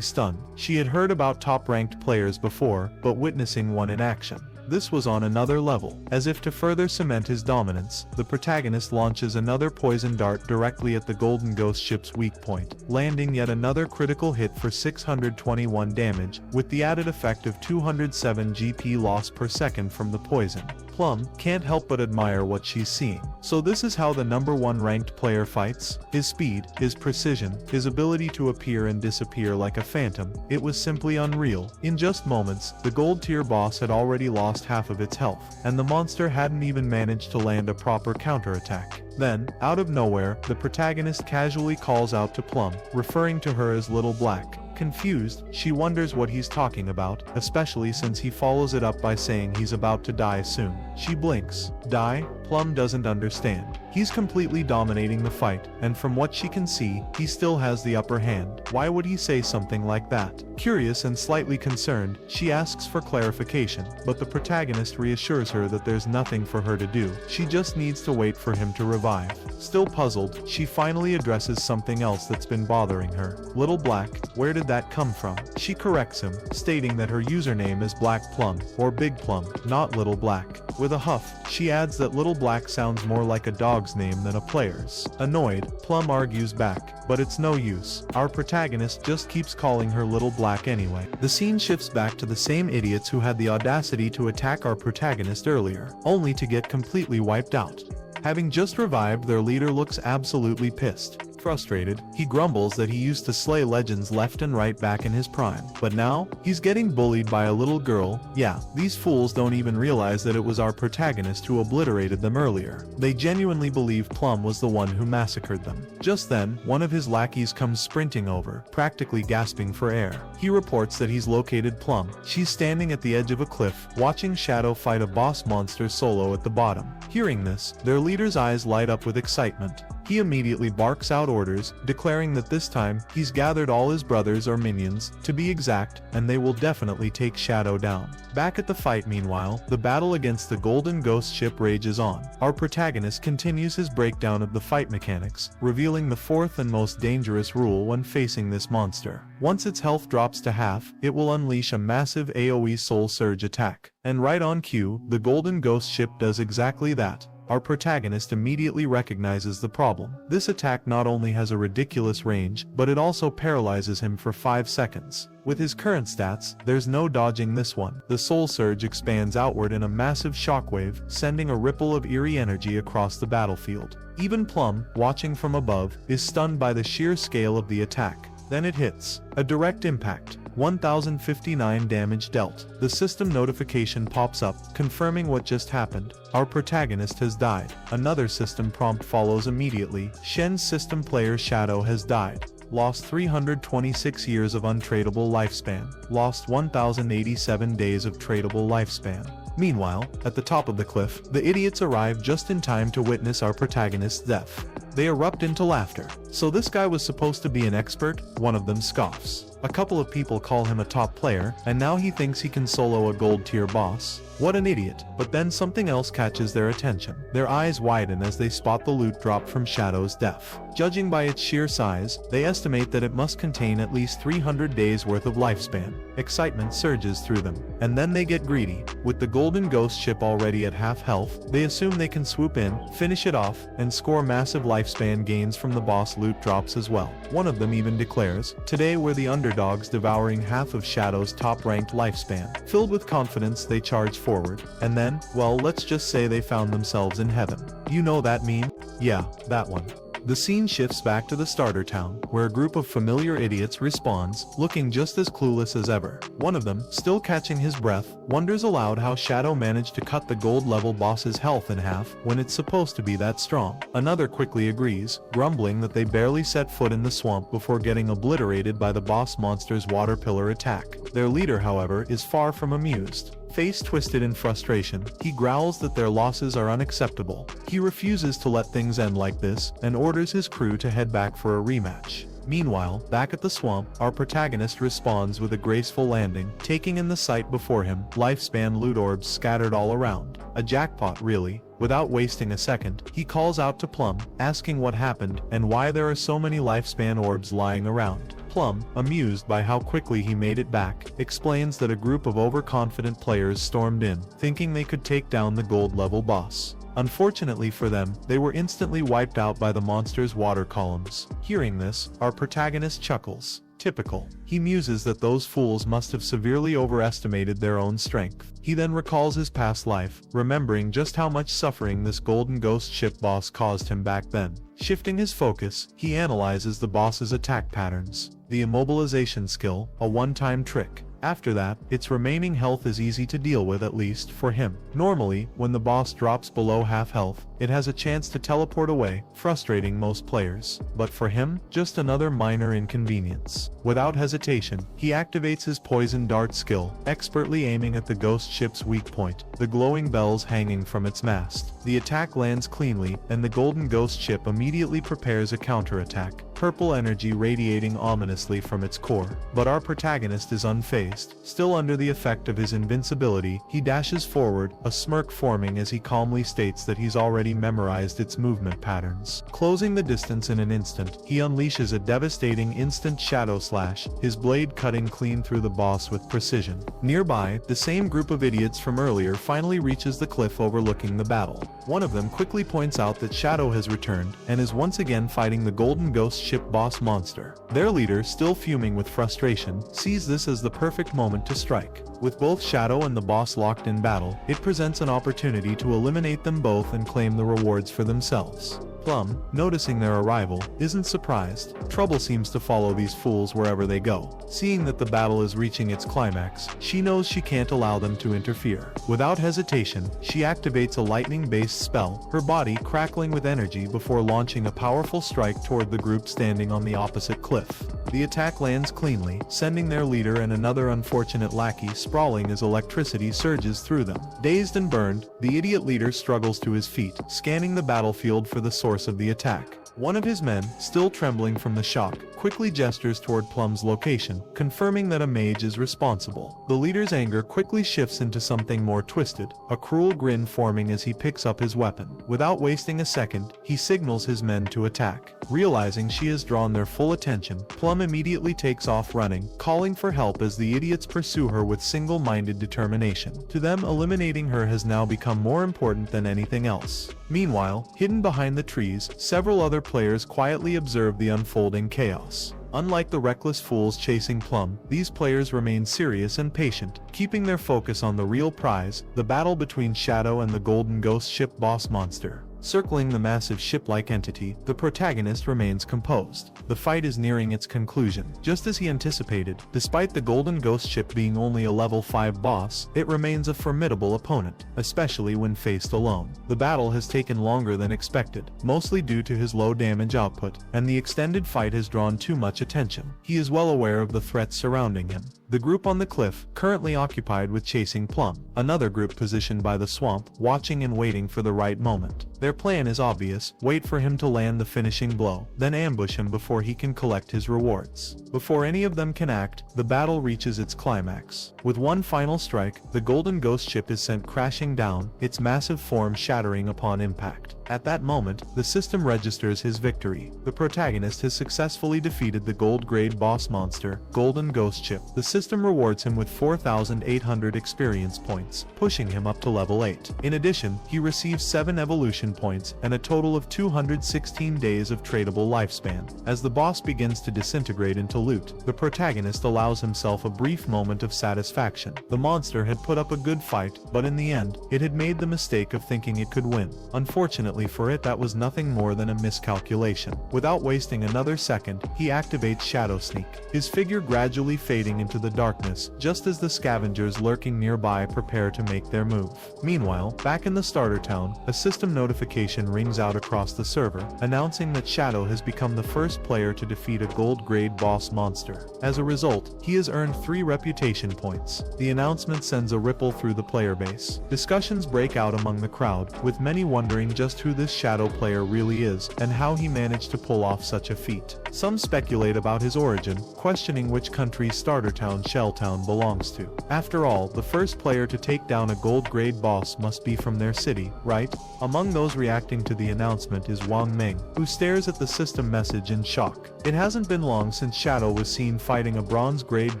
stunned. She had heard about top-ranked players before, but witnessing one in action, this was on another level. As if to further cement his dominance, the protagonist launches another poison dart directly at the golden ghost ship's weak point, landing yet another critical hit for 621 damage, with the added effect of 207 GP loss per second from the poison. Plum can't help but admire what she's seeing. So this is how the #1 ranked player fights? His speed, his precision, his ability to appear and disappear like a phantom. It was simply unreal. In just moments, the gold tier boss had already lost half of its health, and the monster hadn't even managed to land a proper counterattack. Then, out of nowhere, the protagonist casually calls out to Plum, referring to her as Little Black. Confused, she wonders what he's talking about, especially since he follows it up by saying he's about to die soon. She blinks. Die? Plum doesn't understand. He's completely dominating the fight, and from what she can see, he still has the upper hand. Why would he say something like that? Curious and slightly concerned, she asks for clarification, but the protagonist reassures her that there's nothing for her to do. She just needs to wait for him to revive. Still puzzled, she finally addresses something else that's been bothering her. Little Black, where did that come from? She corrects him, stating that her username is Black Plum, or Big Plum, not Little Black. With a huff, she adds that Little Black sounds more like a dog's name than a player's. Annoyed, Plum argues back, but it's no use. Our protagonist just keeps calling her Little Black anyway. The scene shifts back to the same idiots who had the audacity to attack our protagonist earlier, only to get completely wiped out. Having just revived, their leader looks absolutely pissed. Frustrated, he grumbles that he used to slay legends left and right back in his prime. But now, he's getting bullied by a little girl. Yeah, these fools don't even realize that it was our protagonist who obliterated them earlier. They genuinely believe Plum was the one who massacred them. Just then, one of his lackeys comes sprinting over, practically gasping for air. He reports that he's located Plum. She's standing at the edge of a cliff, watching Shadow fight a boss monster solo at the bottom. Hearing this, their leader's eyes light up with excitement. He immediately barks out orders, declaring that this time, he's gathered all his brothers or minions, to be exact, and they will definitely take Shadow down. Back at the fight meanwhile, the battle against the golden ghost ship rages on. Our protagonist continues his breakdown of the fight mechanics, revealing the fourth and most dangerous rule when facing this monster. Once its health drops to half, it will unleash a massive AoE soul surge attack. And right on cue, the golden ghost ship does exactly that. Our protagonist immediately recognizes the problem. This attack not only has a ridiculous range, but it also paralyzes him for 5 seconds. With his current stats, there's no dodging this one. The soul surge expands outward in a massive shockwave, sending a ripple of eerie energy across the battlefield. Even Plum, watching from above, is stunned by the sheer scale of the attack. Then it hits. A direct impact. 1059 damage dealt. The system notification pops up, confirming what just happened. Our protagonist has died. Another system prompt follows immediately. Shen's system player Shadow has died. lost 326 years of untradeable lifespan, lost 1087 days of tradable lifespan. Meanwhile, at the top of the cliff, the idiots arrive just in time to witness our protagonist's death. They erupt into laughter. So this guy was supposed to be an expert? One of them scoffs. A couple of people call him a top player, and now he thinks he can solo a gold tier boss. What an idiot. But then something else catches their attention. Their eyes widen as they spot the loot drop from Shadow's death. Judging by its sheer size, they estimate that it must contain at least 300 days worth of lifespan. Excitement surges through them. And then they get greedy. With the golden ghost ship already at half health, they assume they can swoop in, finish it off, and score massive lifespan gains from the boss loot drops as well. One of them even declares, "Today we're the underdogs devouring half of Shadow's top-ranked lifespan." Filled with confidence, they charge forward. And then, well, let's just say they found themselves in heaven. You know that meme? Yeah, that one. The scene shifts back to the starter town, where a group of familiar idiots respawns, looking just as clueless as ever. One of them, still catching his breath, wonders aloud how Shadow managed to cut the gold level boss's health in half when it's supposed to be that strong. Another quickly agrees, grumbling that they barely set foot in the swamp before getting obliterated by the boss monster's water pillar attack. Their leader, however, is far from amused. Face twisted in frustration, he growls that their losses are unacceptable. He refuses to let things end like this, and orders his crew to head back for a rematch. Meanwhile, back at the swamp, our protagonist responds with a graceful landing, taking in the sight before him, lifespan loot orbs scattered all around. A jackpot, really. Without wasting a second, he calls out to Plum, asking what happened, and why there are so many lifespan orbs lying around. Plum, amused by how quickly he made it back, explains that a group of overconfident players stormed in, thinking they could take down the gold-level boss. Unfortunately for them, they were instantly wiped out by the monster's water columns. Hearing this, our protagonist chuckles. Typical. He muses that those fools must have severely overestimated their own strength. He then recalls his past life, remembering just how much suffering this golden ghost ship boss caused him back then. Shifting his focus, he analyzes the boss's attack patterns. The immobilization skill, a one-time trick. After that, its remaining health is easy to deal with, at least for him. Normally, when the boss drops below half health, it has a chance to teleport away, frustrating most players. But for him, just another minor inconvenience. Without hesitation, he activates his poison dart skill, expertly aiming at the ghost ship's weak point, the glowing bells hanging from its mast. The attack lands cleanly, and the golden ghost ship immediately prepares a counterattack, purple energy radiating ominously from its core. But our protagonist is unfazed. Still under the effect of his invincibility, he dashes forward, a smirk forming as he calmly states that he's already memorized its movement patterns. Closing the distance in an instant, he unleashes a devastating instant shadow slash, his blade cutting clean through the boss with precision. Nearby, the same group of idiots from earlier finally reaches the cliff overlooking the battle. One of them quickly points out that Shadow has returned, and is once again fighting the golden ghost ship boss monster. Their leader, still fuming with frustration, sees this as the perfect moment to strike. With both Shadow and the boss locked in battle, it presents an opportunity to eliminate them both and claim the rewards for themselves. Plum, noticing their arrival, isn't surprised. Trouble seems to follow these fools wherever they go. Seeing that the battle is reaching its climax, she knows she can't allow them to interfere. Without hesitation, she activates a lightning-based spell, her body crackling with energy before launching a powerful strike toward the group standing on the opposite cliff. The attack lands cleanly, sending their leader and another unfortunate lackey sprawling as electricity surges through them. Dazed and burned, the idiot leader struggles to his feet, scanning the battlefield for the source of the attack. One of his men, still trembling from the shock, quickly gestures toward Plum's location, confirming that a mage is responsible. The leader's anger quickly shifts into something more twisted, a cruel grin forming as he picks up his weapon. Without wasting a second, he signals his men to attack. Realizing she has drawn their full attention, Plum immediately takes off running, calling for help as the idiots pursue her with single-minded determination. To them, eliminating her has now become more important than anything else. Meanwhile, hidden behind the trees, several other players quietly observe the unfolding chaos. Unlike the reckless fools chasing Plum, these players remain serious and patient, keeping their focus on the real prize, the battle between Shadow and the golden ghost ship boss monster. Circling the massive ship-like entity, the protagonist remains composed. The fight is nearing its conclusion. Just as he anticipated, despite the Golden Ghost ship being only a level 5 boss, it remains a formidable opponent, especially when faced alone. The battle has taken longer than expected, mostly due to his low damage output, and the extended fight has drawn too much attention. He is well aware of the threats surrounding him. The group on the cliff, currently occupied with chasing Plum. Another group positioned by the swamp, watching and waiting for the right moment. Their plan is obvious: wait for him to land the finishing blow, then ambush him before he can collect his rewards. Before any of them can act, the battle reaches its climax. With one final strike, the Golden Ghost ship is sent crashing down, its massive form shattering upon impact. At that moment, the system registers his victory. The protagonist has successfully defeated the gold-grade boss monster, Golden Ghost Ship. The system rewards him with 4,800 experience points, pushing him up to level 8. In addition, he receives 7 evolution points and a total of 216 days of tradable lifespan. As the boss begins to disintegrate into loot, the protagonist allows himself a brief moment of satisfaction. The monster had put up a good fight, but in the end, it had made the mistake of thinking it could win. Unfortunately for it, that was nothing more than a miscalculation. Without wasting another second, he activates Shadow Sneak, his figure gradually fading into the darkness, just as the scavengers lurking nearby prepare to make their move. Meanwhile, back in the starter town, a system notification rings out across the server, announcing that Shadow has become the first player to defeat a gold-grade boss monster. As a result, he has earned 3 reputation points. The announcement sends a ripple through the player base. Discussions break out among the crowd, with many wondering just who this Shadow player really is, and how he managed to pull off such a feat. Some speculate about his origin, questioning which country's starter town Shelltown belongs to. After all, the first player to take down a gold-grade boss must be from their city, right? Among those reacting to the announcement is Wang Ming, who stares at the system message in shock. It hasn't been long since Shadow was seen fighting a bronze-grade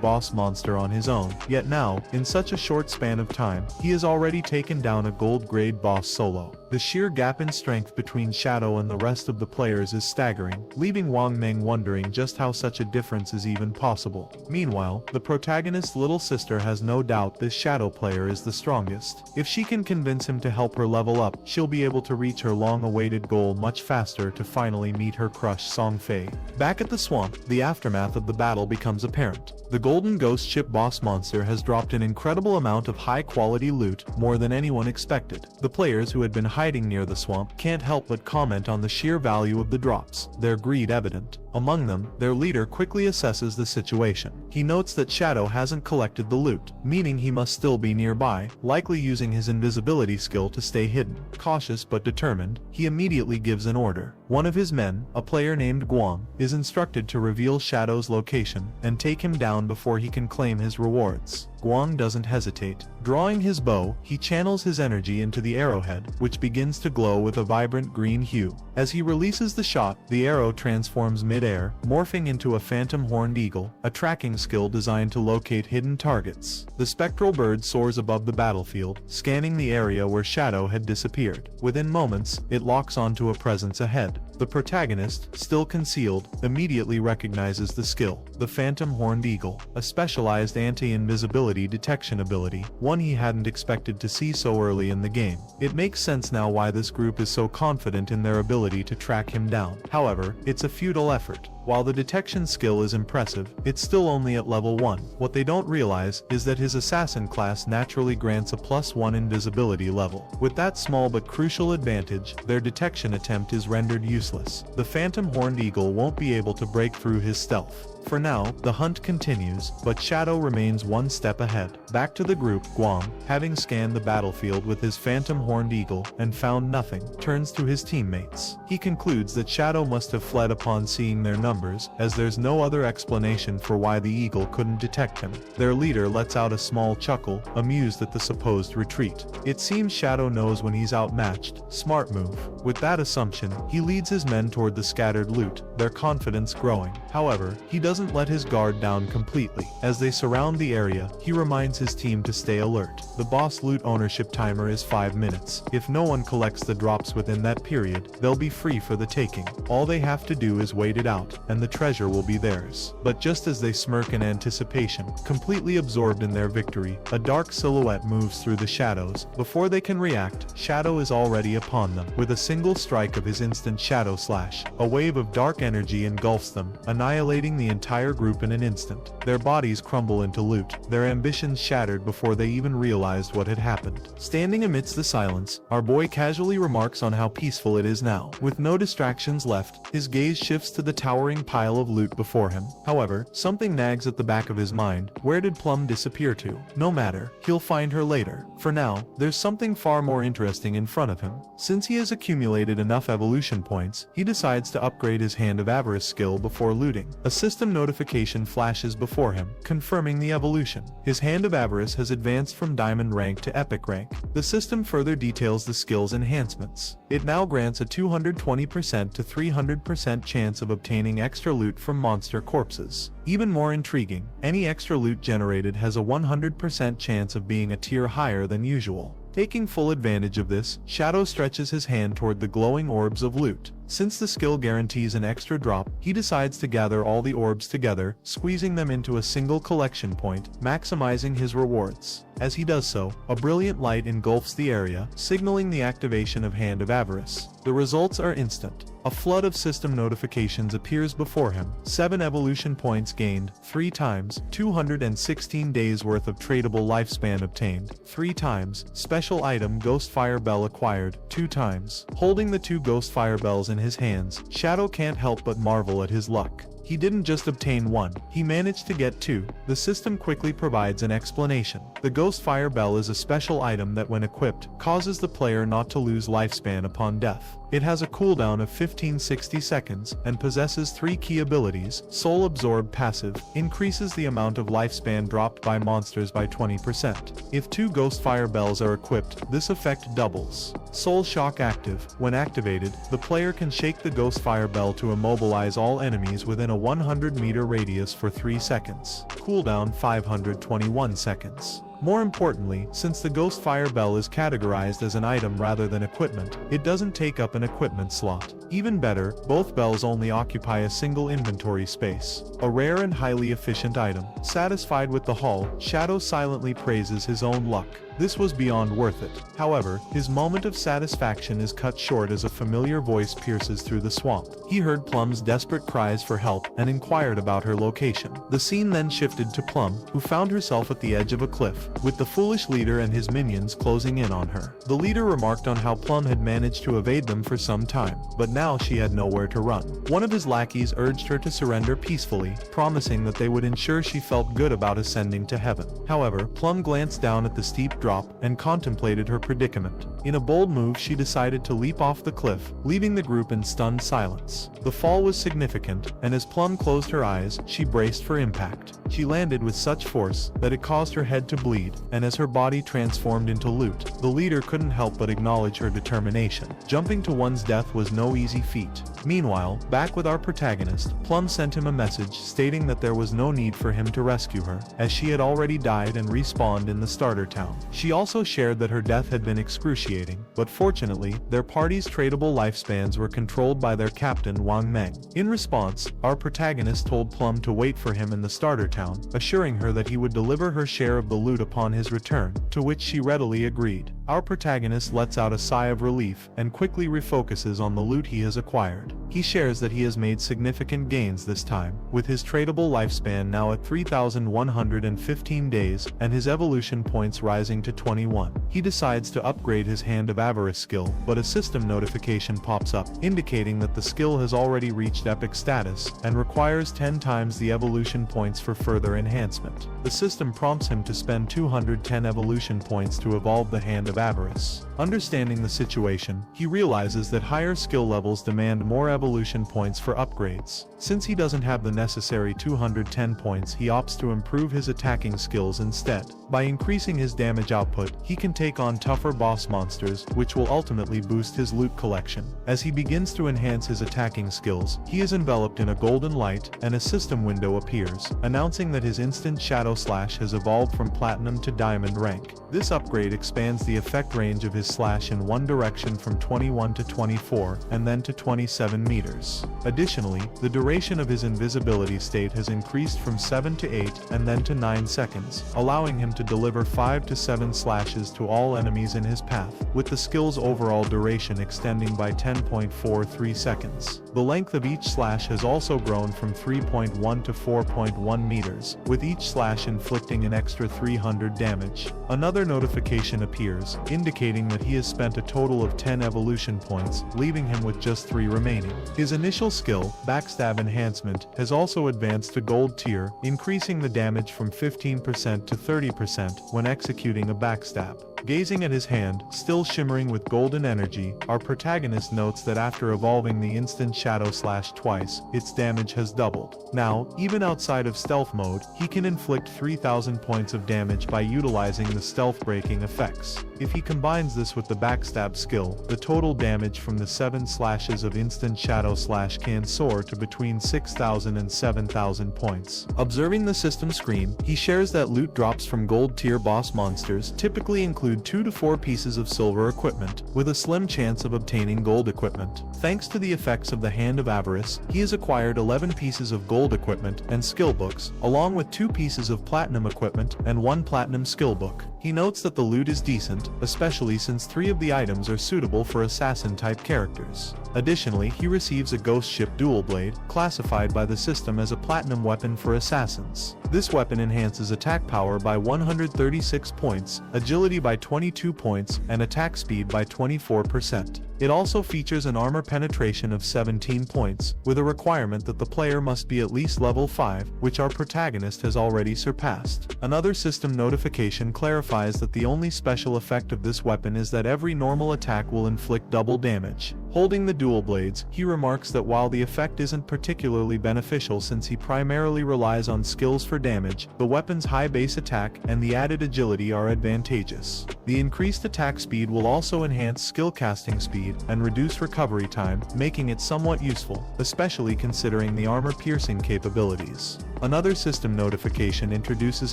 boss monster on his own, yet now, in such a short span of time, he has already taken down a gold-grade boss solo. The sheer gap in strength between Shadow and the rest of the players is staggering, leaving Wang Ming wondering just how such a difference is even possible. Meanwhile, the protagonist's little sister has no doubt this Shadow player is the strongest. If she can convince him to help her level up, she'll be able to reach her long-awaited goal much faster to finally meet her crush Song Fei. Back at the swamp, the aftermath of the battle becomes apparent. The Golden Ghost Ship boss monster has dropped an incredible amount of high-quality loot, more than anyone expected. The players who had been hiding near the swamp can't help but comment on the sheer value of the drops, their greed evident. Among them, their leader quickly assesses the situation. He notes that Shadow hasn't collected the loot, meaning he must still be nearby, likely using his invisibility skill to stay hidden. Cautious but determined, he immediately gives an order. One of his men, a player named Guang, is instructed to reveal Shadow's location and take him down before he can claim his rewards. Guang doesn't hesitate. Drawing his bow, he channels his energy into the arrowhead, which begins to glow with a vibrant green hue. As he releases the shot, the arrow transforms mid-air, morphing into a phantom horned eagle, a tracking skill designed to locate hidden targets. The spectral bird soars above the battlefield, scanning the area where Shadow had disappeared. Within moments, it locks onto a presence ahead. The protagonist, still concealed, immediately recognizes the skill, the Phantom Horned Eagle, a specialized anti-invisibility detection ability, one he hadn't expected to see so early in the game. It makes sense now why this group is so confident in their ability to track him down. However, it's a futile effort. While the detection skill is impressive, it's still only at level 1. What they don't realize is that his assassin class naturally grants a +1 invisibility level. With that small but crucial advantage, their detection attempt is rendered useless. The Phantom Horned Eagle won't be able to break through his stealth. For now, the hunt continues, but Shadow remains one step ahead. Back to the group, Guang, having scanned the battlefield with his Phantom Horned Eagle and found nothing, turns to his teammates. He concludes that Shadow must have fled upon seeing their numbers, as there's no other explanation for why the eagle couldn't detect him. Their leader lets out a small chuckle, amused at the supposed retreat. It seems Shadow knows when he's outmatched. Smart move. With that assumption, he leads his men toward the scattered loot, their confidence growing. However, he doesn't let his guard down completely. As they surround the area, he reminds his team to stay alert. The boss loot ownership timer is 5 minutes. If no one collects the drops within that period, they'll be free for the taking. All they have to do is wait it out, and the treasure will be theirs. But just as they smirk in anticipation, completely absorbed in their victory, a dark silhouette moves through the shadows. Before they can react, Shadow is already upon them. With a single strike of his instant Shadow Slash, a wave of dark energy engulfs them, annihilating the entire group in an instant. Their bodies crumble into loot, their ambitions shattered before they even realized what had happened. Standing amidst the silence, our boy casually remarks on how peaceful it is now. With no distractions left, his gaze shifts to the towering pile of loot before him. However, something nags at the back of his mind. Where did Plum disappear to? No matter, he'll find her later. For now, there's something far more interesting in front of him. Since he has accumulated enough evolution points, he decides to upgrade his Hand of Avarice skill before looting. A system notification flashes before him, confirming the evolution. His Hand of Avarice has advanced from Diamond rank to Epic rank. The system further details the skill's enhancements. It now grants a 220% to 300% chance of obtaining extra loot from monster corpses. Even more intriguing, any extra loot generated has a 100% chance of being a tier higher than usual. Taking full advantage of this, Shadow stretches his hand toward the glowing orbs of loot. Since the skill guarantees an extra drop, he decides to gather all the orbs together, squeezing them into a single collection point, maximizing his rewards. As he does so, a brilliant light engulfs the area, signaling the activation of Hand of Avarice. The results are instant. A flood of system notifications appears before him. 7 evolution points gained, 3 times, 216 days worth of tradable lifespan obtained, 3 times, special item Ghost Fire Bell acquired, 2 times. Holding the 2 Ghost Fire Bells in his hands, Shadow can't help but marvel at his luck. He didn't just obtain 1, he managed to get 2. The system quickly provides an explanation. The Ghost Fire Bell is a special item that when equipped, causes the player not to lose lifespan upon death. It has a cooldown of 1560 seconds, and possesses 3 key abilities. Soul Absorb passive, increases the amount of lifespan dropped by monsters by 20%. If 2 Ghost Fire Bells are equipped, this effect doubles. Soul Shock active, when activated, the player can shake the Ghost Fire Bell to immobilize all enemies within a 100-meter radius for 3 seconds. Cooldown 521 seconds. More importantly, since the Ghost Fire Bell is categorized as an item rather than equipment, it doesn't take up an equipment slot. Even better, both bells only occupy a single inventory space. A rare and highly efficient item. Satisfied with the haul, Shadow silently praises his own luck. This was beyond worth it. However, his moment of satisfaction is cut short as a familiar voice pierces through the swamp. He heard Plum's desperate cries for help and inquired about her location. The scene then shifted to Plum, who found herself at the edge of a cliff, with the foolish leader and his minions closing in on her. The leader remarked on how Plum had managed to evade them for some time, but now she had nowhere to run. One of his lackeys urged her to surrender peacefully, promising that they would ensure she felt good about ascending to heaven. However, Plum glanced down at the steep drop and contemplated her predicament. In a bold move, she decided to leap off the cliff, leaving the group in stunned silence. The fall was significant, and as Plum closed her eyes, she braced for impact. She landed with such force that it caused her head to bleed, and as her body transformed into loot, the leader couldn't help but acknowledge her determination. Jumping to one's death was no easy feat. Meanwhile, back with our protagonist, Plum sent him a message stating that there was no need for him to rescue her, as she had already died and respawned in the starter town. She also shared that her death had been excruciating, but fortunately, their party's tradable lifespans were controlled by their captain Wang Meng. In response, our protagonist told Plum to wait for him in the starter town, assuring her that he would deliver her share of the loot upon his return, to which she readily agreed. Our protagonist lets out a sigh of relief and quickly refocuses on the loot he has acquired. He shares that he has made significant gains this time, with his tradable lifespan now at 3,115 days and his evolution points rising to 21. He decides to upgrade his Hand of Avarice skill, but a system notification pops up, indicating that the skill has already reached epic status and requires 10 times the evolution points for further enhancement. The system prompts him to spend 210 evolution points to evolve the Hand of Avarice. Understanding the situation, he realizes that higher skill levels demand more evolution points for upgrades. Since he doesn't have the necessary 210 points, he opts to improve his attacking skills instead. By increasing his damage output, he can take on tougher boss monsters, which will ultimately boost his loot collection. As he begins to enhance his attacking skills, he is enveloped in a golden light, and a system window appears, announcing that his instant shadow slash has evolved from platinum to diamond rank. This upgrade expands the effect range of his slash in one direction from 21 to 24, and then to 27 meters. Additionally, the duration of his invisibility state has increased from 7 to 8, and then to 9 seconds, allowing him to deliver 5 to 7 slashes to all enemies in his path, with the skill's overall duration extending by 10.43 seconds. The length of each slash has also grown from 3.1 to 4.1 meters, with each slash inflicting an extra 300 damage. Another notification appears, indicating that he has spent a total of 10 evolution points, leaving him with just 3 remaining. His initial skill, Backstab Enhancement, has also advanced to Gold tier, increasing the damage from 15% to 30% when executing a backstab. Gazing at his hand, still shimmering with golden energy, our protagonist notes that after evolving the instant shadow slash twice, its damage has doubled. Now, even outside of stealth mode, he can inflict 3,000 points of damage by utilizing the stealth breaking effects. If he combines this with the backstab skill, the total damage from the 7 slashes of instant shadow slash can soar to between 6,000 and 7,000 points. Observing the system screen, he shares that loot drops from gold tier boss monsters typically include 2 to 4 pieces of silver equipment, with a slim chance of obtaining gold equipment. Thanks to the effects of the Hand of Avarice, he has acquired 11 pieces of gold equipment and skill books, along with 2 pieces of platinum equipment and 1 platinum skill book. He notes that the loot is decent, especially since 3 of the items are suitable for assassin-type characters. Additionally, he receives a ghost ship dual blade, classified by the system as a platinum weapon for assassins. This weapon enhances attack power by 136 points, agility by 22 points, and attack speed by 24%. It also features an armor penetration of 17 points, with a requirement that the player must be at least level 5, which our protagonist has already surpassed. Another system notification clarifies that the only special effect of this weapon is that every normal attack will inflict double damage. Holding the dual blades, he remarks that while the effect isn't particularly beneficial since he primarily relies on skills for damage, the weapon's high base attack and the added agility are advantageous. The increased attack speed will also enhance skill casting speed and reduce recovery time, making it somewhat useful, especially considering the armor-piercing capabilities. Another system notification introduces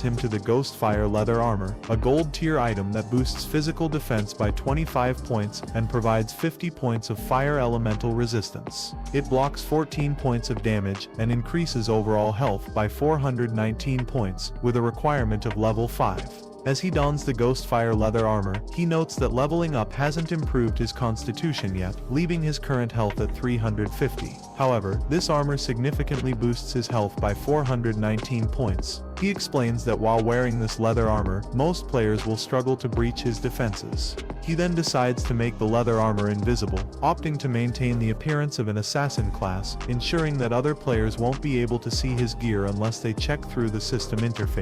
him to the Ghostfire Leather Armor, a gold tier item that boosts physical defense by 25 points and provides 50 points of fire elemental resistance. It blocks 14 points of damage and increases overall health by 419 points, with a requirement of level 5. As he dons the Ghostfire leather armor, he notes that leveling up hasn't improved his constitution yet, leaving his current health at 350. However, this armor significantly boosts his health by 419 points. He explains that while wearing this leather armor, most players will struggle to breach his defenses. He then decides to make the leather armor invisible, opting to maintain the appearance of an assassin class, ensuring that other players won't be able to see his gear unless they check through the system interface.